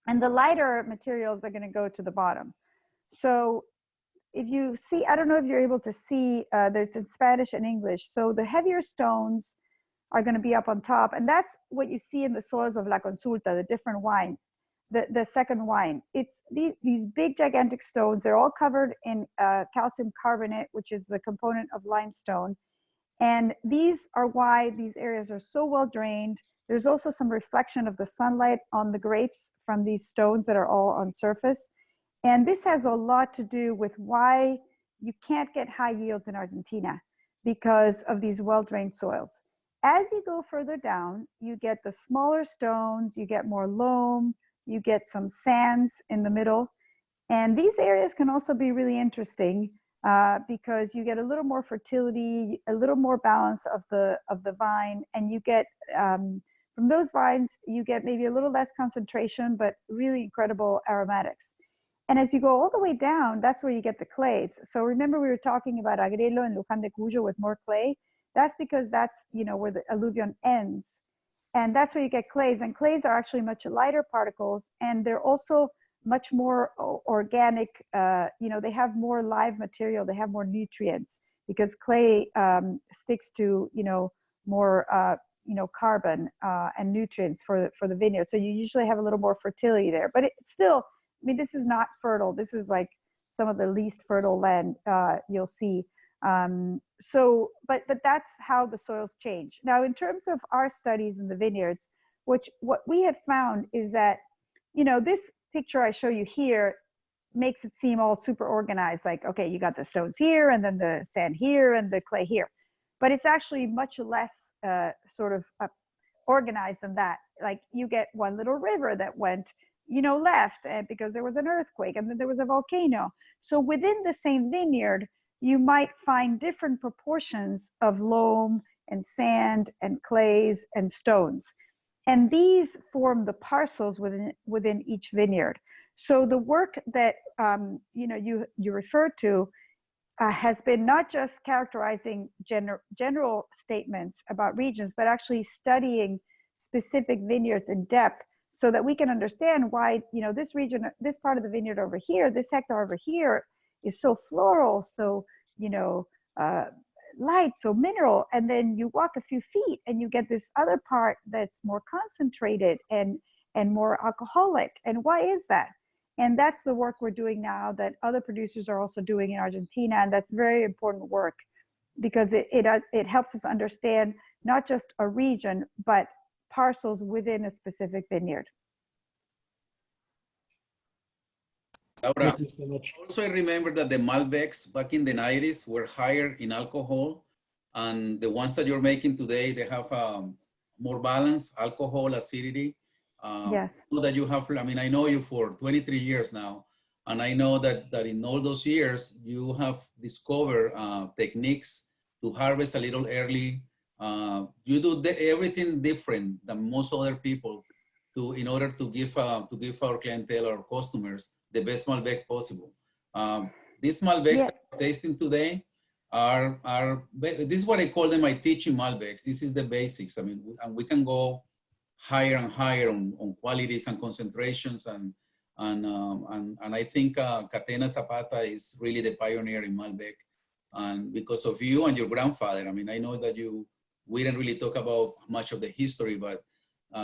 and the lighter materials are going to go to the bottom. So if you see, I don't know if you're able to see, there's in Spanish and English. So the heavier stones are going to be up on top, and that's what you see in the soils of La Consulta, the different wine, the second wine. It's these big gigantic stones. They're all covered in calcium carbonate, which is the component of limestone. And these are why these areas are so well drained. There's also some reflection of the sunlight on the grapes from these stones that are all on surface. And this has a lot to do with why you can't get high yields in Argentina, because of these well-drained soils. As you go further down, you get the smaller stones, you get more loam, you get some sands in the middle. And these areas can also be really interesting because you get a little more fertility, a little more balance of the vine, and you get, from those vines, you get maybe a little less concentration, but really incredible aromatics. And as you go all the way down, that's where you get the clays. So remember we were talking about Agrelo and Luján de Cuyo with more clay? That's because that's, where the alluvion ends. And that's where you get clays. And clays are actually much lighter particles, and they're also much more organic. They have more live material, they have more nutrients, because clay sticks to, more, carbon and nutrients for the vineyard. So you usually have a little more fertility there, but it's still, this is not fertile. This is like some of the least fertile land you'll see. But that's how the soils change. Now, in terms of our studies in the vineyards, what we have found is that, this picture I show you here makes it seem all super organized. Like, okay, you got the stones here, and then the sand here, and the clay here. But it's actually much less organized than that. Like, you get one little river that went left because there was an earthquake, and then there was a volcano. So within the same vineyard, you might find different proportions of loam and sand and clays and stones. And these form the parcels within each vineyard. So the work that you referred to has been not just characterizing general statements about regions, but actually studying specific vineyards in depth, so that we can understand why, this region, this part of the vineyard over here, this hectare over here is so floral, so, light, so mineral. And then you walk a few feet and you get this other part that's more concentrated and more alcoholic. And why is that? And that's the work we're doing now, that other producers are also doing in Argentina. And that's very important work, because it helps us understand not just a region, but parcels within a specific vineyard. Laura, also I remember that the Malbecs back in the 90s were higher in alcohol, and the ones that you're making today, they have more balance, alcohol, acidity. Yes. That you have, I know you for 23 years now, and I know that in all those years, you have discovered techniques to harvest a little early. You do everything different than most other people in order to give our clientele, our customers, the best Malbec possible. These Malbecs that we're tasting today this is what I call them my teaching Malbecs. This is the basics. And we can go higher and higher on qualities and concentrations. And And I think Catena Zapata is really the pioneer in Malbec. And because of you and your grandfather, I mean, I know that we didn't really talk about much of the history, but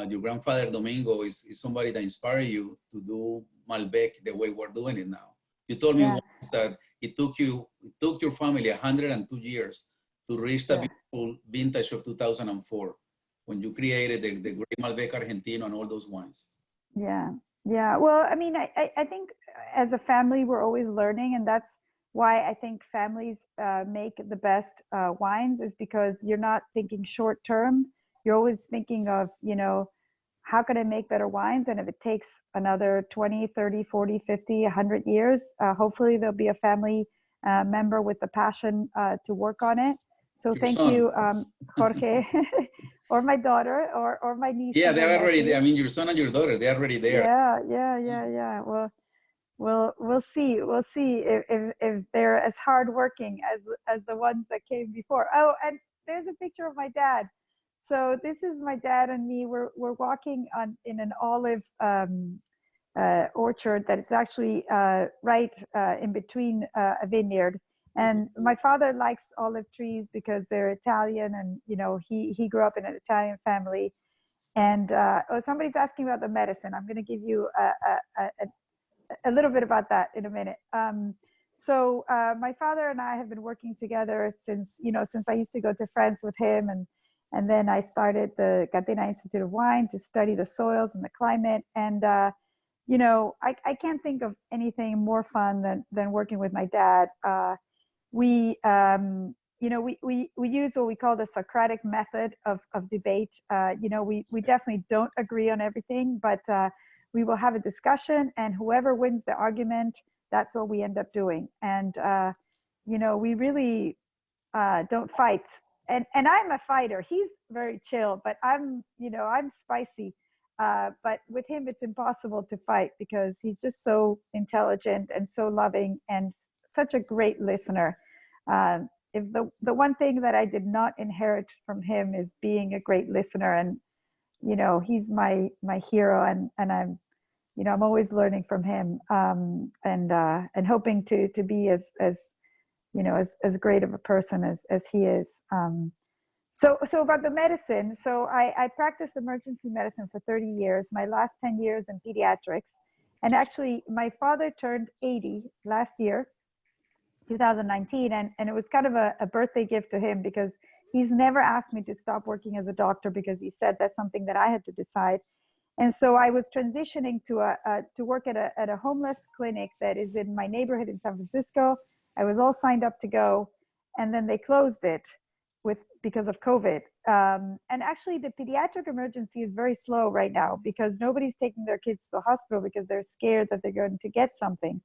your grandfather Domingo is somebody that inspired you to do Malbec the way we're doing it now. You told me once that it took your family 102 years to reach the beautiful vintage of 2004 when you created the great Malbec Argentino and all those wines. Yeah. Well, I mean, I think as a family, we're always learning, and that's why I think families make the best wines, is because you're not thinking short term. You're always thinking of, how can I make better wines? And if it takes another 20, 30, 40, 50, 100 years, hopefully there'll be a family member with the passion to work on it. So thank you, Jorge, or my daughter, or my niece. Yeah, they're already there. I mean, your son and your daughter, they're already there. Yeah. Well, we'll see. We'll see if they're as hardworking as the ones that came before. Oh, and there's a picture of my dad. So this is my dad and me. We're walking in an olive orchard that is actually right in between a vineyard. And my father likes olive trees because they're Italian, and he grew up in an Italian family. And somebody's asking about the medicine. I'm going to give you a little bit about that in a minute. So my father and I have been working together since I used to go to France with him, and then I started the Catena Institute of Wine to study the soils and the climate. And I can't think of anything more fun than working with my dad. We use what we call the Socratic method of debate. We definitely don't agree on everything, but we will have a discussion, and whoever wins the argument, that's what we end up doing. And we really don't fight. And I'm a fighter. He's very chill, but I'm spicy. But with him, it's impossible to fight because he's just so intelligent and so loving and such a great listener. If the one thing that I did not inherit from him is being a great listener, and he's my hero, and I'm always learning from him, and hoping to be as great of a person as he is. So about the medicine. So I practiced emergency medicine for 30 years, my last 10 years in pediatrics. And actually my father turned 80 last year, 2019. And it was kind of a birthday gift to him, because he's never asked me to stop working as a doctor, because he said that's something that I had to decide. And so I was transitioning to work at a homeless clinic that is in my neighborhood in San Francisco. I was all signed up to go, and then they closed it because of COVID. And actually the pediatric emergency is very slow right now, because nobody's taking their kids to the hospital because they're scared that they're going to get something.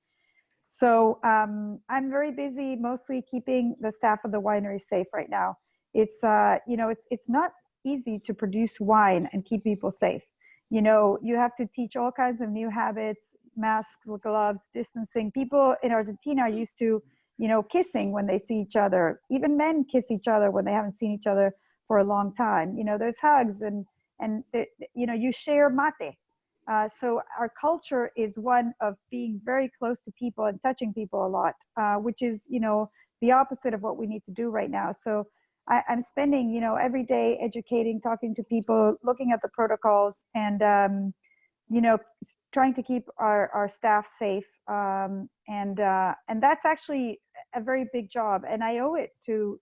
So I'm very busy, mostly keeping the staff of the winery safe right now. It's it's not easy to produce wine and keep people safe. You have to teach all kinds of new habits, masks, gloves, distancing. People in Argentina are used to, kissing when they see each other. Even men kiss each other when they haven't seen each other for a long time. There's hugs and you share mate. So our culture is one of being very close to people and touching people a lot, which is, the opposite of what we need to do right now. So I'm spending, every day educating, talking to people, looking at the protocols, and, trying to keep our staff safe. And that's actually a very big job. And I owe it to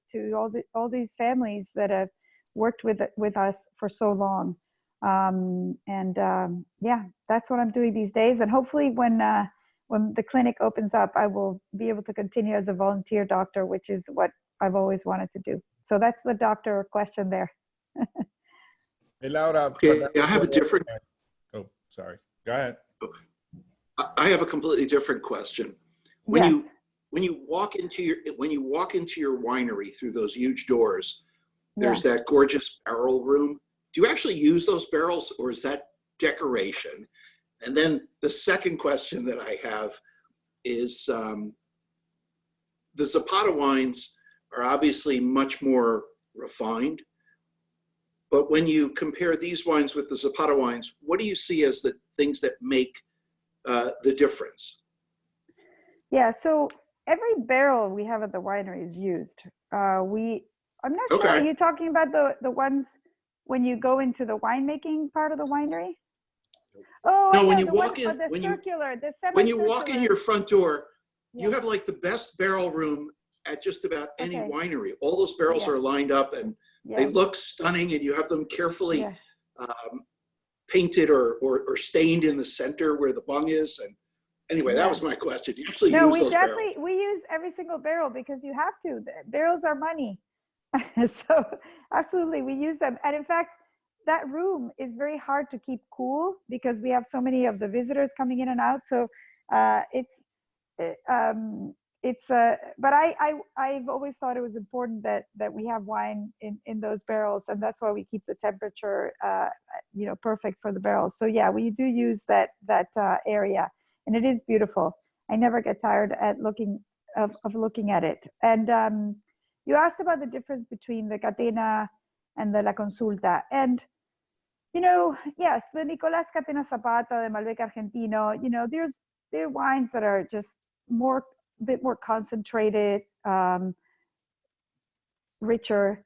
all these families that have worked with us for so long. Yeah, that's what I'm doing these days. And hopefully when the clinic opens up, I will be able to continue as a volunteer doctor, which is what I've always wanted to do. So that's the doctor question there. Hey, Laura. Okay, I have a different. Oh, sorry. Go ahead. I have a completely different question. When you walk into your winery through those huge doors, there's that gorgeous barrel room. Do you actually use those barrels, or is that decoration? And then the second question that I have is the Zapata wines are obviously much more refined, but when you compare these wines with the Zapata wines, what do you see as the things that make the difference? Yeah, so every barrel we have at the winery is used. I'm not sure, are you talking about the ones when you go into the winemaking part of the winery? Oh, no, I know, when you the walk one, in, the when circular, the semicircular. when you walk in your front door, you Yeah. have like the best barrel room at just about any Okay. winery. All those barrels Yeah. are lined up and Yeah. they look stunning, and you have them carefully Yeah. painted or stained in the center where the bung is. And anyway, that Yeah. was my question. You actually No, use we those definitely, barrels? we use every single barrel because you have to. The barrels are money. So absolutely, we use them. And in fact, that room is very hard to keep cool because we have so many of the visitors coming in and out. So but I've always thought it was important that we have wine in those barrels, and that's why we keep the temperature perfect for the barrels. So yeah, we do use that area, and it is beautiful. I never get tired of looking at it. And you asked about the difference between the Catena and the La Consulta, and yes, the Nicolás Catena Zapata, the Malbec Argentino, there are wines that are just a bit more concentrated, richer.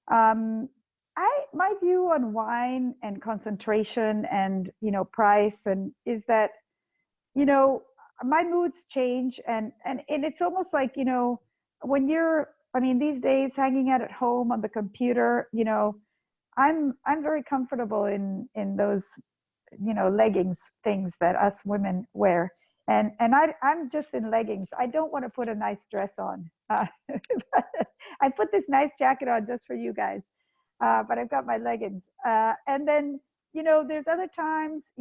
My view on wine and concentration and price is that my moods change, and it's almost like when these days hanging out at home on the computer, I'm very comfortable in those leggings things that us women wear, and I'm just in leggings. I don't want to put a nice dress on. I put this nice jacket on just for you guys, but I've got my leggings. And then there's other times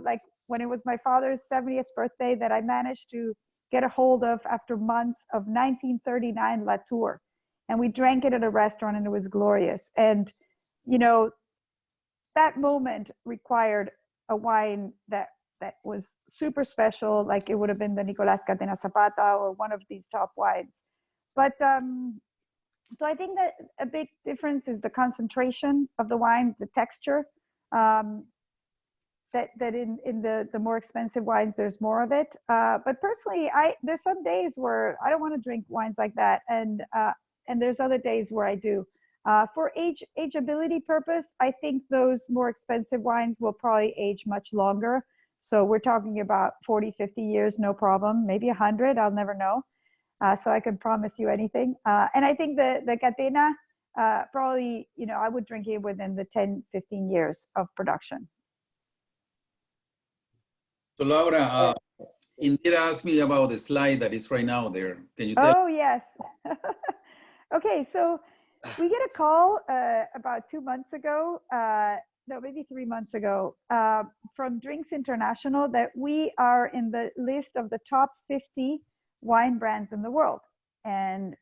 like when it was my father's 70th birthday that I managed to get a hold of after months of 1939 Latour, and we drank it at a restaurant, and it was glorious. And that moment required a wine that was super special, like it would have been the Nicolás Catena Zapata or one of these top wines. But so I think that a big difference is the concentration of the wines, the texture. That in the more expensive wines, there's more of it. But personally, there's some days where I don't want to drink wines like that, and there's other days where I do. For ageability purpose, I think those more expensive wines will probably age much longer. So we're talking about 40, 50 years, no problem, maybe 100, I'll never know. So I can promise you anything. And I think the Catena, probably, I would drink it within the 10, 15 years of production. So Laura, Indira asked me about the slide that is right now there. Can you tell? Oh, yes. Okay, so we get a call about 2 months ago, no, maybe 3 months ago, from Drinks International that we are in the list of the top 50 wine brands in the world. And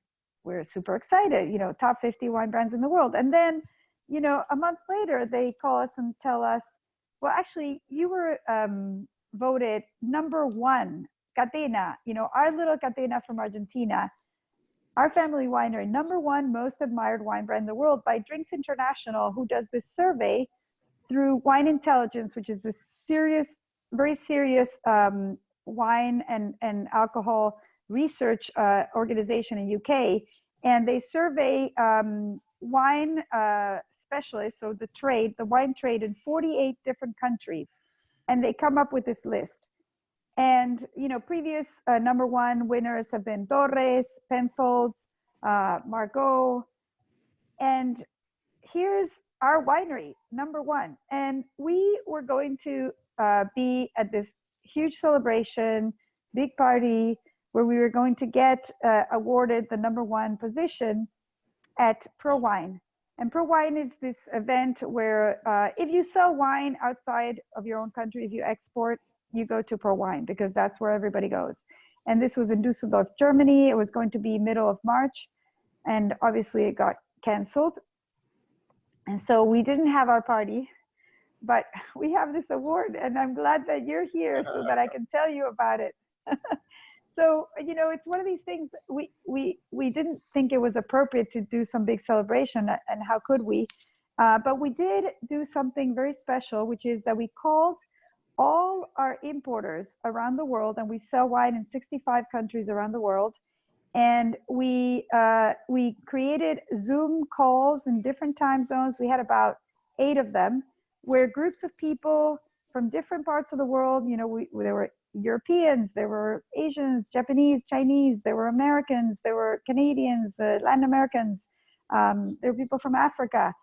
we're super excited, top 50 wine brands in the world. And then, a month later, they call us and tell us, well, actually, you were voted #1, Catena, our little Catena from Argentina, our family winery, #1 most admired wine brand in the world by Drinks International, who does this survey through Wine Intelligence, which is this very serious wine and alcohol research organization in UK. And they survey wine specialists, so the wine trade in 48 different countries. And they come up with this list. And, previous #1 winners have been Torres, Penfolds, Margaux. And here's our winery, #1. And we were going to be at this huge celebration, big party, where we were going to get awarded the #1 position at ProWine. And ProWine is this event where if you sell wine outside of your own country, if you export, you go to ProWine because that's where everybody goes. And this was in Düsseldorf, Germany. It was going to be middle of March, and obviously it got canceled. And so we didn't have our party, but we have this award, and I'm glad that you're here so that I can tell you about it. So, it's one of these things, we didn't think it was appropriate to do some big celebration, and how could we? But we did do something very special, which is that we called all our importers around the world, and we sell wine in 65 countries around the world. And we created Zoom calls in different time zones. We had about 8 of them, where groups of people from different parts of the world, you know, there were Europeans, there were Asians, Japanese, Chinese, there were Americans, there were Canadians, Latin Americans, there were people from Africa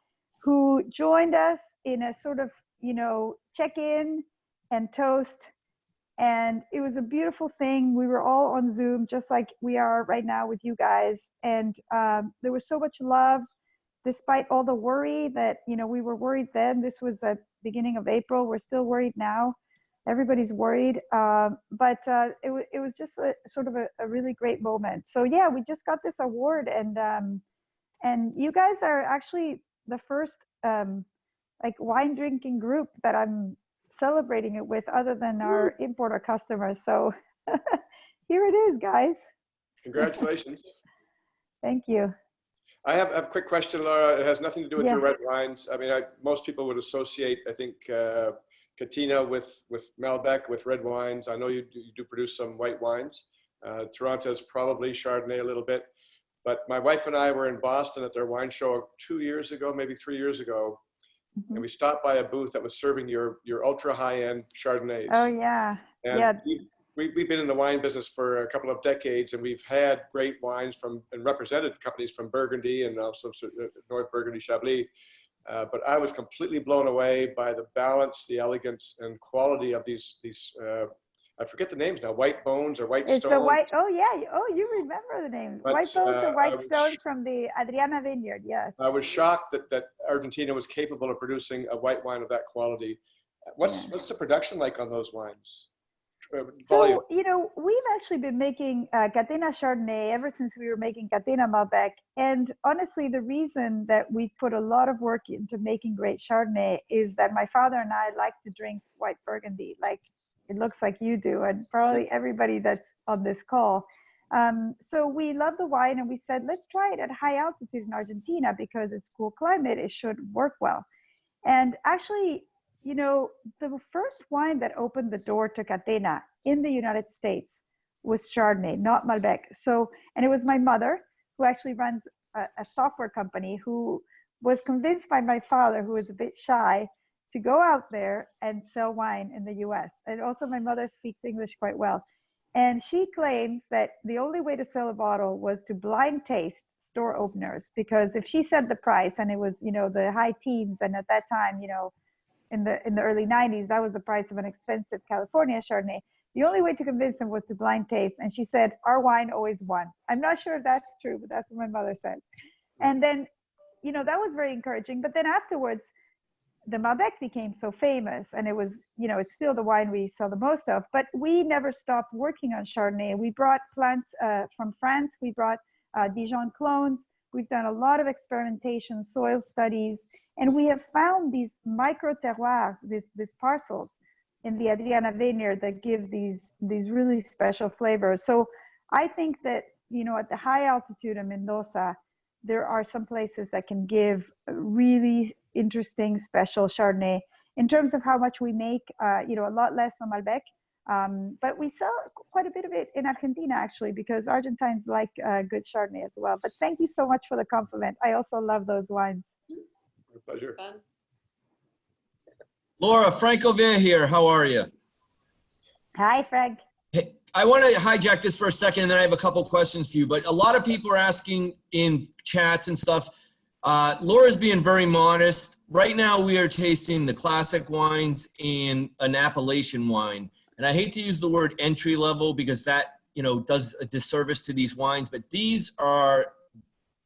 who joined us in a sort of, you know, check-in and toast. And it was a beautiful thing. We were all on Zoom, just like we are right now with you guys. And there was so much love, despite all the worry that, you know, we were worried then. This was at beginning of April. We're still worried now. Everybody's worried. But it was just a sort of a really great moment. So yeah, we just got this award, and you guys are actually the first like wine drinking group that I'm celebrating it with, other than our importer customers. So here it is, guys. Congratulations. Thank you. I have a quick question, Laura. It has nothing to do with your red wines. I mean, most people would associate, I think, Catena with Malbec, with red wines. I know you do produce some white wines. Toronto is probably Chardonnay a little bit. But my wife and I were in Boston at their wine show 2 years ago, maybe 3 years ago. Mm-hmm. And we stopped by a booth that was serving your ultra high-end Chardonnays. Oh, yeah. And yeah. We've been in the wine business for a couple of decades, and we've had great wines from and represented companies from Burgundy and also North Burgundy, Chablis. But I was completely blown away by the balance, the elegance, and quality of these I forget the names now, White Bones or White Stones. It's the white, oh yeah, oh, you remember the names. But, White Bones and White Stones from the Adriana vineyard, yes. I was shocked that Argentina was capable of producing a white wine of that quality. What's the production like on those wines? So, you know, we've actually been making Catena Chardonnay ever since we were making Catena Malbec. And honestly, the reason that we put a lot of work into making great Chardonnay is that my father and I like to drink white Burgundy, like it looks like you do, and probably everybody that's on this call. So we love the wine, and we said, let's try it at high altitude in Argentina because it's cool climate, it should work well. And actually, you know, the first wine that opened the door to Catena in the United States was Chardonnay, not Malbec. So, and it was my mother, who actually runs a software company, who was convinced by my father, who was a bit shy, to go out there and sell wine in the US. And also my mother speaks English quite well. And she claims that the only way to sell a bottle was to blind taste store openers, because if she said the price and it was, you know, the high teens, and at that time, you know, in the early 90s, that was the price of an expensive California Chardonnay. The only way to convince them was to blind taste. And she said, our wine always won. I'm not sure if that's true, but that's what my mother said. And then, you know, that was very encouraging. But then afterwards, the Malbec became so famous, and it was, you know, it's still the wine we sell the most of, but we never stopped working on Chardonnay. We brought plants from France. We brought Dijon clones. We've done a lot of experimentation, soil studies, and we have found these micro terroirs, these parcels in the Adriana vineyard that give these really special flavors. So I think that, you know, at the high altitude of Mendoza, there are some places that can give really interesting, special Chardonnay. In terms of how much we make, you know, a lot less on Malbec, but we sell quite a bit of it in Argentina, actually, because Argentines like good Chardonnay as well. But thank you so much for the compliment. I also love those wines. My pleasure. Laura, Frank Ovin here. How are you? Hi, Frank. Hey, I want to hijack this for a second, and then I have a couple questions for you. But a lot of people are asking in chats and stuff. Laura's being very modest. Right now, we are tasting the classic wines and an Appellation wine. And I hate to use the word entry level because that, you know, does a disservice to these wines. But these are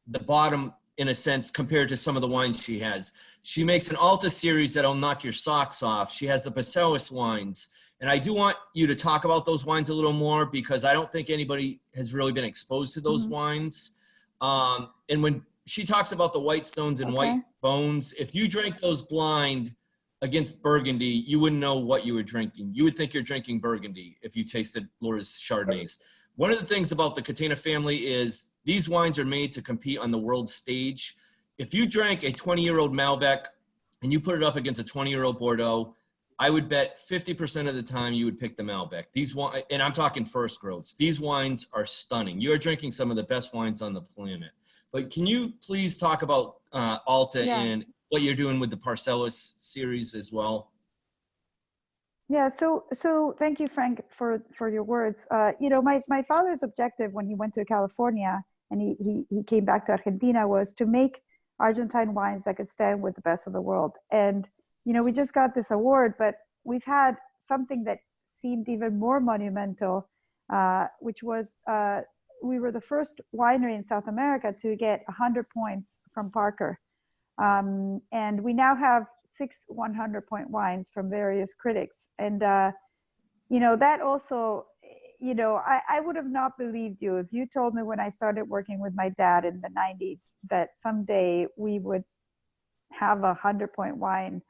the bottom, in a sense, compared to some of the wines she has. She makes an Alta series that'll knock your socks off. She has the Passoas wines. And I do want you to talk about those wines a little more because I don't think anybody has really been exposed to those wines. And when she talks about the white stones and white bones, if you drank those blind against Burgundy, you wouldn't know what you were drinking. You would think you're drinking Burgundy if you tasted Laura's Chardonnays. One of the things about the Catena family is these wines are made to compete on the world stage. If you drank a 20-year-old Malbec and you put it up against a 20-year-old Bordeaux, I would bet 50% of the time you would pick the Malbec. These wine, and I'm talking first growths. These wines are stunning. You are drinking some of the best wines on the planet. But can you please talk about Alta and what you're doing with the Parcellus series as well? Yeah, so thank you, Frank, for your words. You know, my father's objective when he went to California and he came back to Argentina was to make Argentine wines that could stand with the best of the world. And, you know, we just got this award, but we've had something that seemed even more monumental, which was we were the first winery in South America to get 100 points from Parker. And we now have 6 100-point wines from various critics. And, you know, that also, you know, I would have not believed you if you told me when I started working with my dad in the 90s that someday we would have a 100-point wine.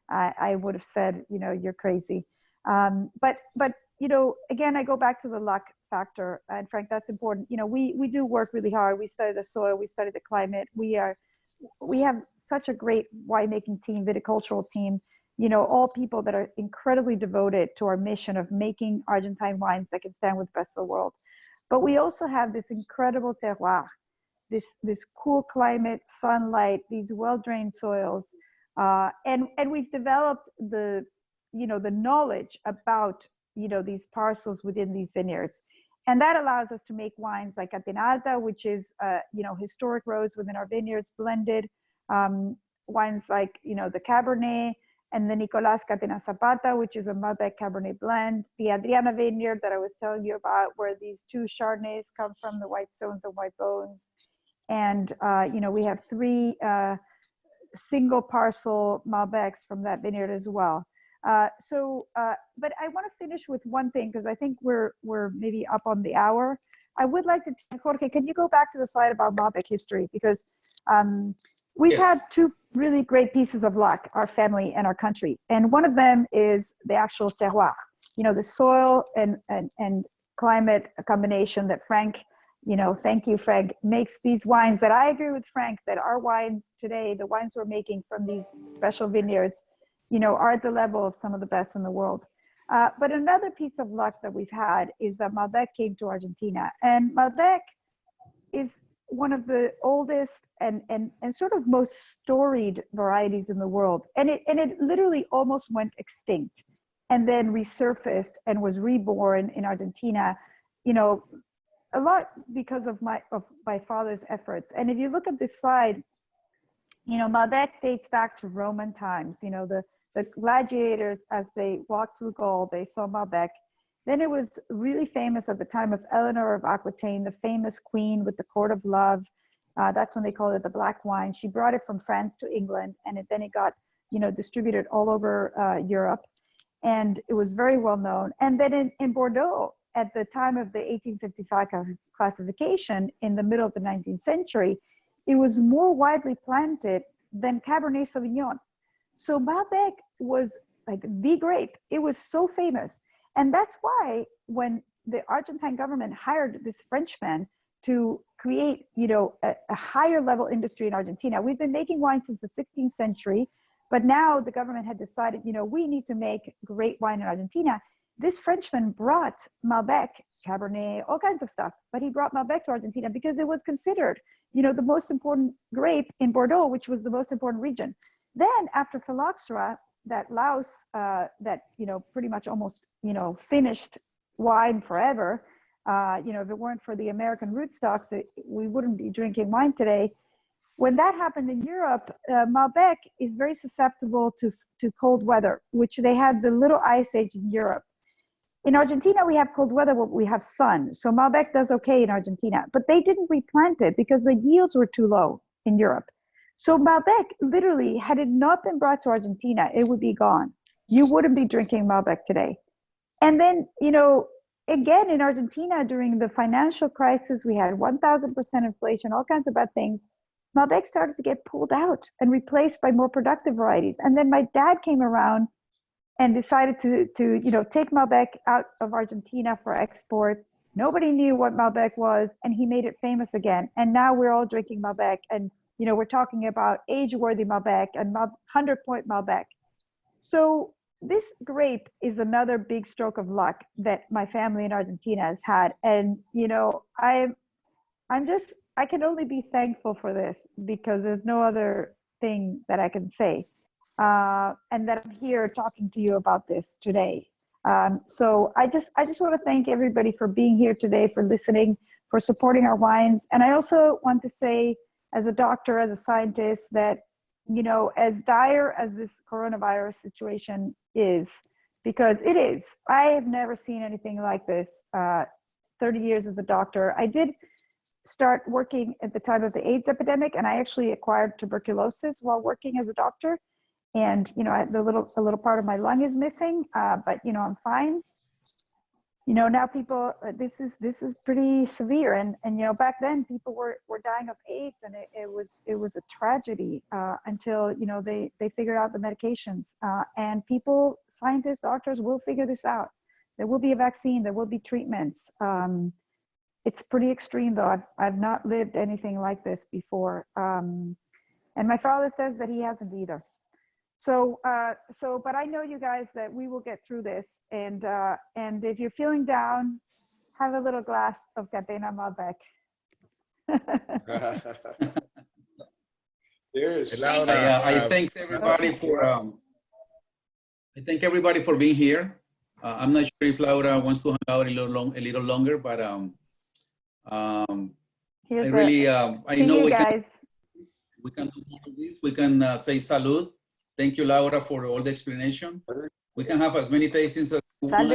I would have said, you know, you're crazy. But, you know, again, I go back to the luck factor. And Frank, that's important. You know, we do work really hard. We study the soil, we study the climate. We have such a great winemaking team, viticultural team, you know, all people that are incredibly devoted to our mission of making Argentine wines that can stand with the best of the world. But we also have this incredible terroir, this cool climate, sunlight, these well-drained soils. And we've developed the, you know, the knowledge about, you know, these parcels within these vineyards. And that allows us to make wines like Catena, which is, you know, historic rows within our vineyards, blended. Wines like, you know, the Cabernet, and the Nicolás Catena Zapata, which is a Malbec Cabernet blend. The Adriana vineyard that I was telling you about, where these 2 Chardonnays come from, the White Stones and White Bones. And, you know, we have 3 single parcel Malbecs from that vineyard as well. But I want to finish with one thing, because I think we're maybe up on the hour. I would like to, Jorge, can you go back to the slide about Malbec history? Because we've had 2 really great pieces of luck, our family and our country. And one of them is the actual terroir, you know, the soil and climate combination that Frank, you know, thank you, Frank, makes these wines that I agree with Frank, that our wines today, the wines we're making from these special vineyards, you know, are at the level of some of the best in the world. But another piece of luck that we've had is that Malbec came to Argentina. And Malbec is one of the oldest and sort of most storied varieties in the world. And it literally almost went extinct and then resurfaced and was reborn in Argentina, you know, a lot because of my father's efforts. And if you look at this slide, you know, Malbec dates back to Roman times. You know, the gladiators, as they walked through Gaul, they saw Malbec. Then it was really famous at the time of Eleanor of Aquitaine, the famous queen with the court of love. That's when they called it the black wine. She brought it from France to England, and then it got, you know, distributed all over Europe. And it was very well known. And then in Bordeaux, at the time of the 1855 classification in the middle of the 19th century, it was more widely planted than Cabernet Sauvignon. So Malbec was like the grape. It was so famous. And that's why when the Argentine government hired this Frenchman to create, you know, a higher level industry in Argentina, we've been making wine since the 16th century, but now the government had decided, you know, we need to make great wine in Argentina. This Frenchman brought Malbec, Cabernet, all kinds of stuff, but he brought Malbec to Argentina because it was considered, you know, the most important grape in Bordeaux, which was the most important region. Then after phylloxera, that louse, that, you know, pretty much almost, you know, finished wine forever. You know, if it weren't for the American rootstocks, we wouldn't be drinking wine today. When that happened in Europe, Malbec is very susceptible to cold weather, which they had the little ice age in Europe. In Argentina, we have cold weather, but we have sun. So Malbec does okay in Argentina, but they didn't replant it because the yields were too low in Europe. So Malbec, literally, had it not been brought to Argentina, it would be gone. You wouldn't be drinking Malbec today. And then, you know, again, in Argentina, during the financial crisis, we had 1,000% inflation, all kinds of bad things. Malbec started to get pulled out and replaced by more productive varieties. And then my dad came around and decided to you know, take Malbec out of Argentina for export. Nobody knew what Malbec was, and he made it famous again. And now we're all drinking Malbec, and you know, we're talking about age-worthy Malbec and 100-point Malbec. So this grape is another big stroke of luck that my family in Argentina has had. And, you know, I can only be thankful for this because there's no other thing that I can say. And that I'm here talking to you about this today. So I just want to thank everybody for being here today, for listening, for supporting our wines. And I also want to say, as a doctor, as a scientist, that, you know, as dire as this coronavirus situation is, because it is, I have never seen anything like this. 30 years as a doctor. I did start working at the time of the AIDS epidemic, and I actually acquired tuberculosis while working as a doctor. And, you know, a little part of my lung is missing, but, you know, I'm fine. You know, now people, this is pretty severe. And, you know, back then people were dying of AIDS, and it was a tragedy until, you know, they figured out the medications. And people, scientists, doctors will figure this out. There will be a vaccine, there will be treatments. It's pretty extreme though. I've not lived anything like this before. And my father says that he hasn't either. So, but I know, you guys, that we will get through this. And if you're feeling down, have a little glass of Catena Malbec. I thank everybody for I thank everybody for being here. I'm not sure if Laura wants to hang out a little longer, but I really I know we can do more of this. We can say salud. Thank you, Laura, for all the explanation. We can have as many tastings as we want. We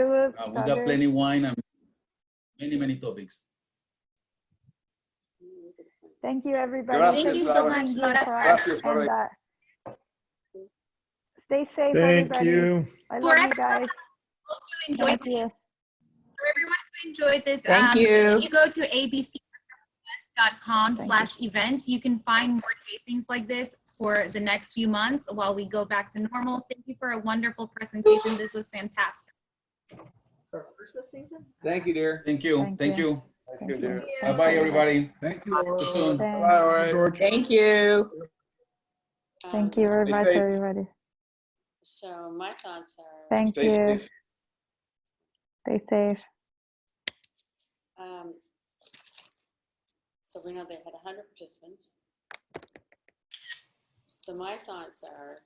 got plenty wine and many topics. Thank you, everybody. Gracias, Thank you Laura. so much, Laura. Gracias, Laura. Stay safe, Thank everybody. you. I love you guys. Enjoyed Thank you. For everyone who enjoyed this, Thank you. if you go to abcwest.com/events, you can find more tastings like this for the next few months while we go back to normal. Thank you for a wonderful presentation. This was fantastic. Thank you, dear. Thank you. Thank you. Thank you, dear. Bye-bye, everybody. Thank you. See you soon. Bye, George. Thank you. Thank you very Stay much, safe. everybody. So my thoughts are, Thank Stay you. safe. Stay safe. so we know they had 100 participants. So my thoughts are,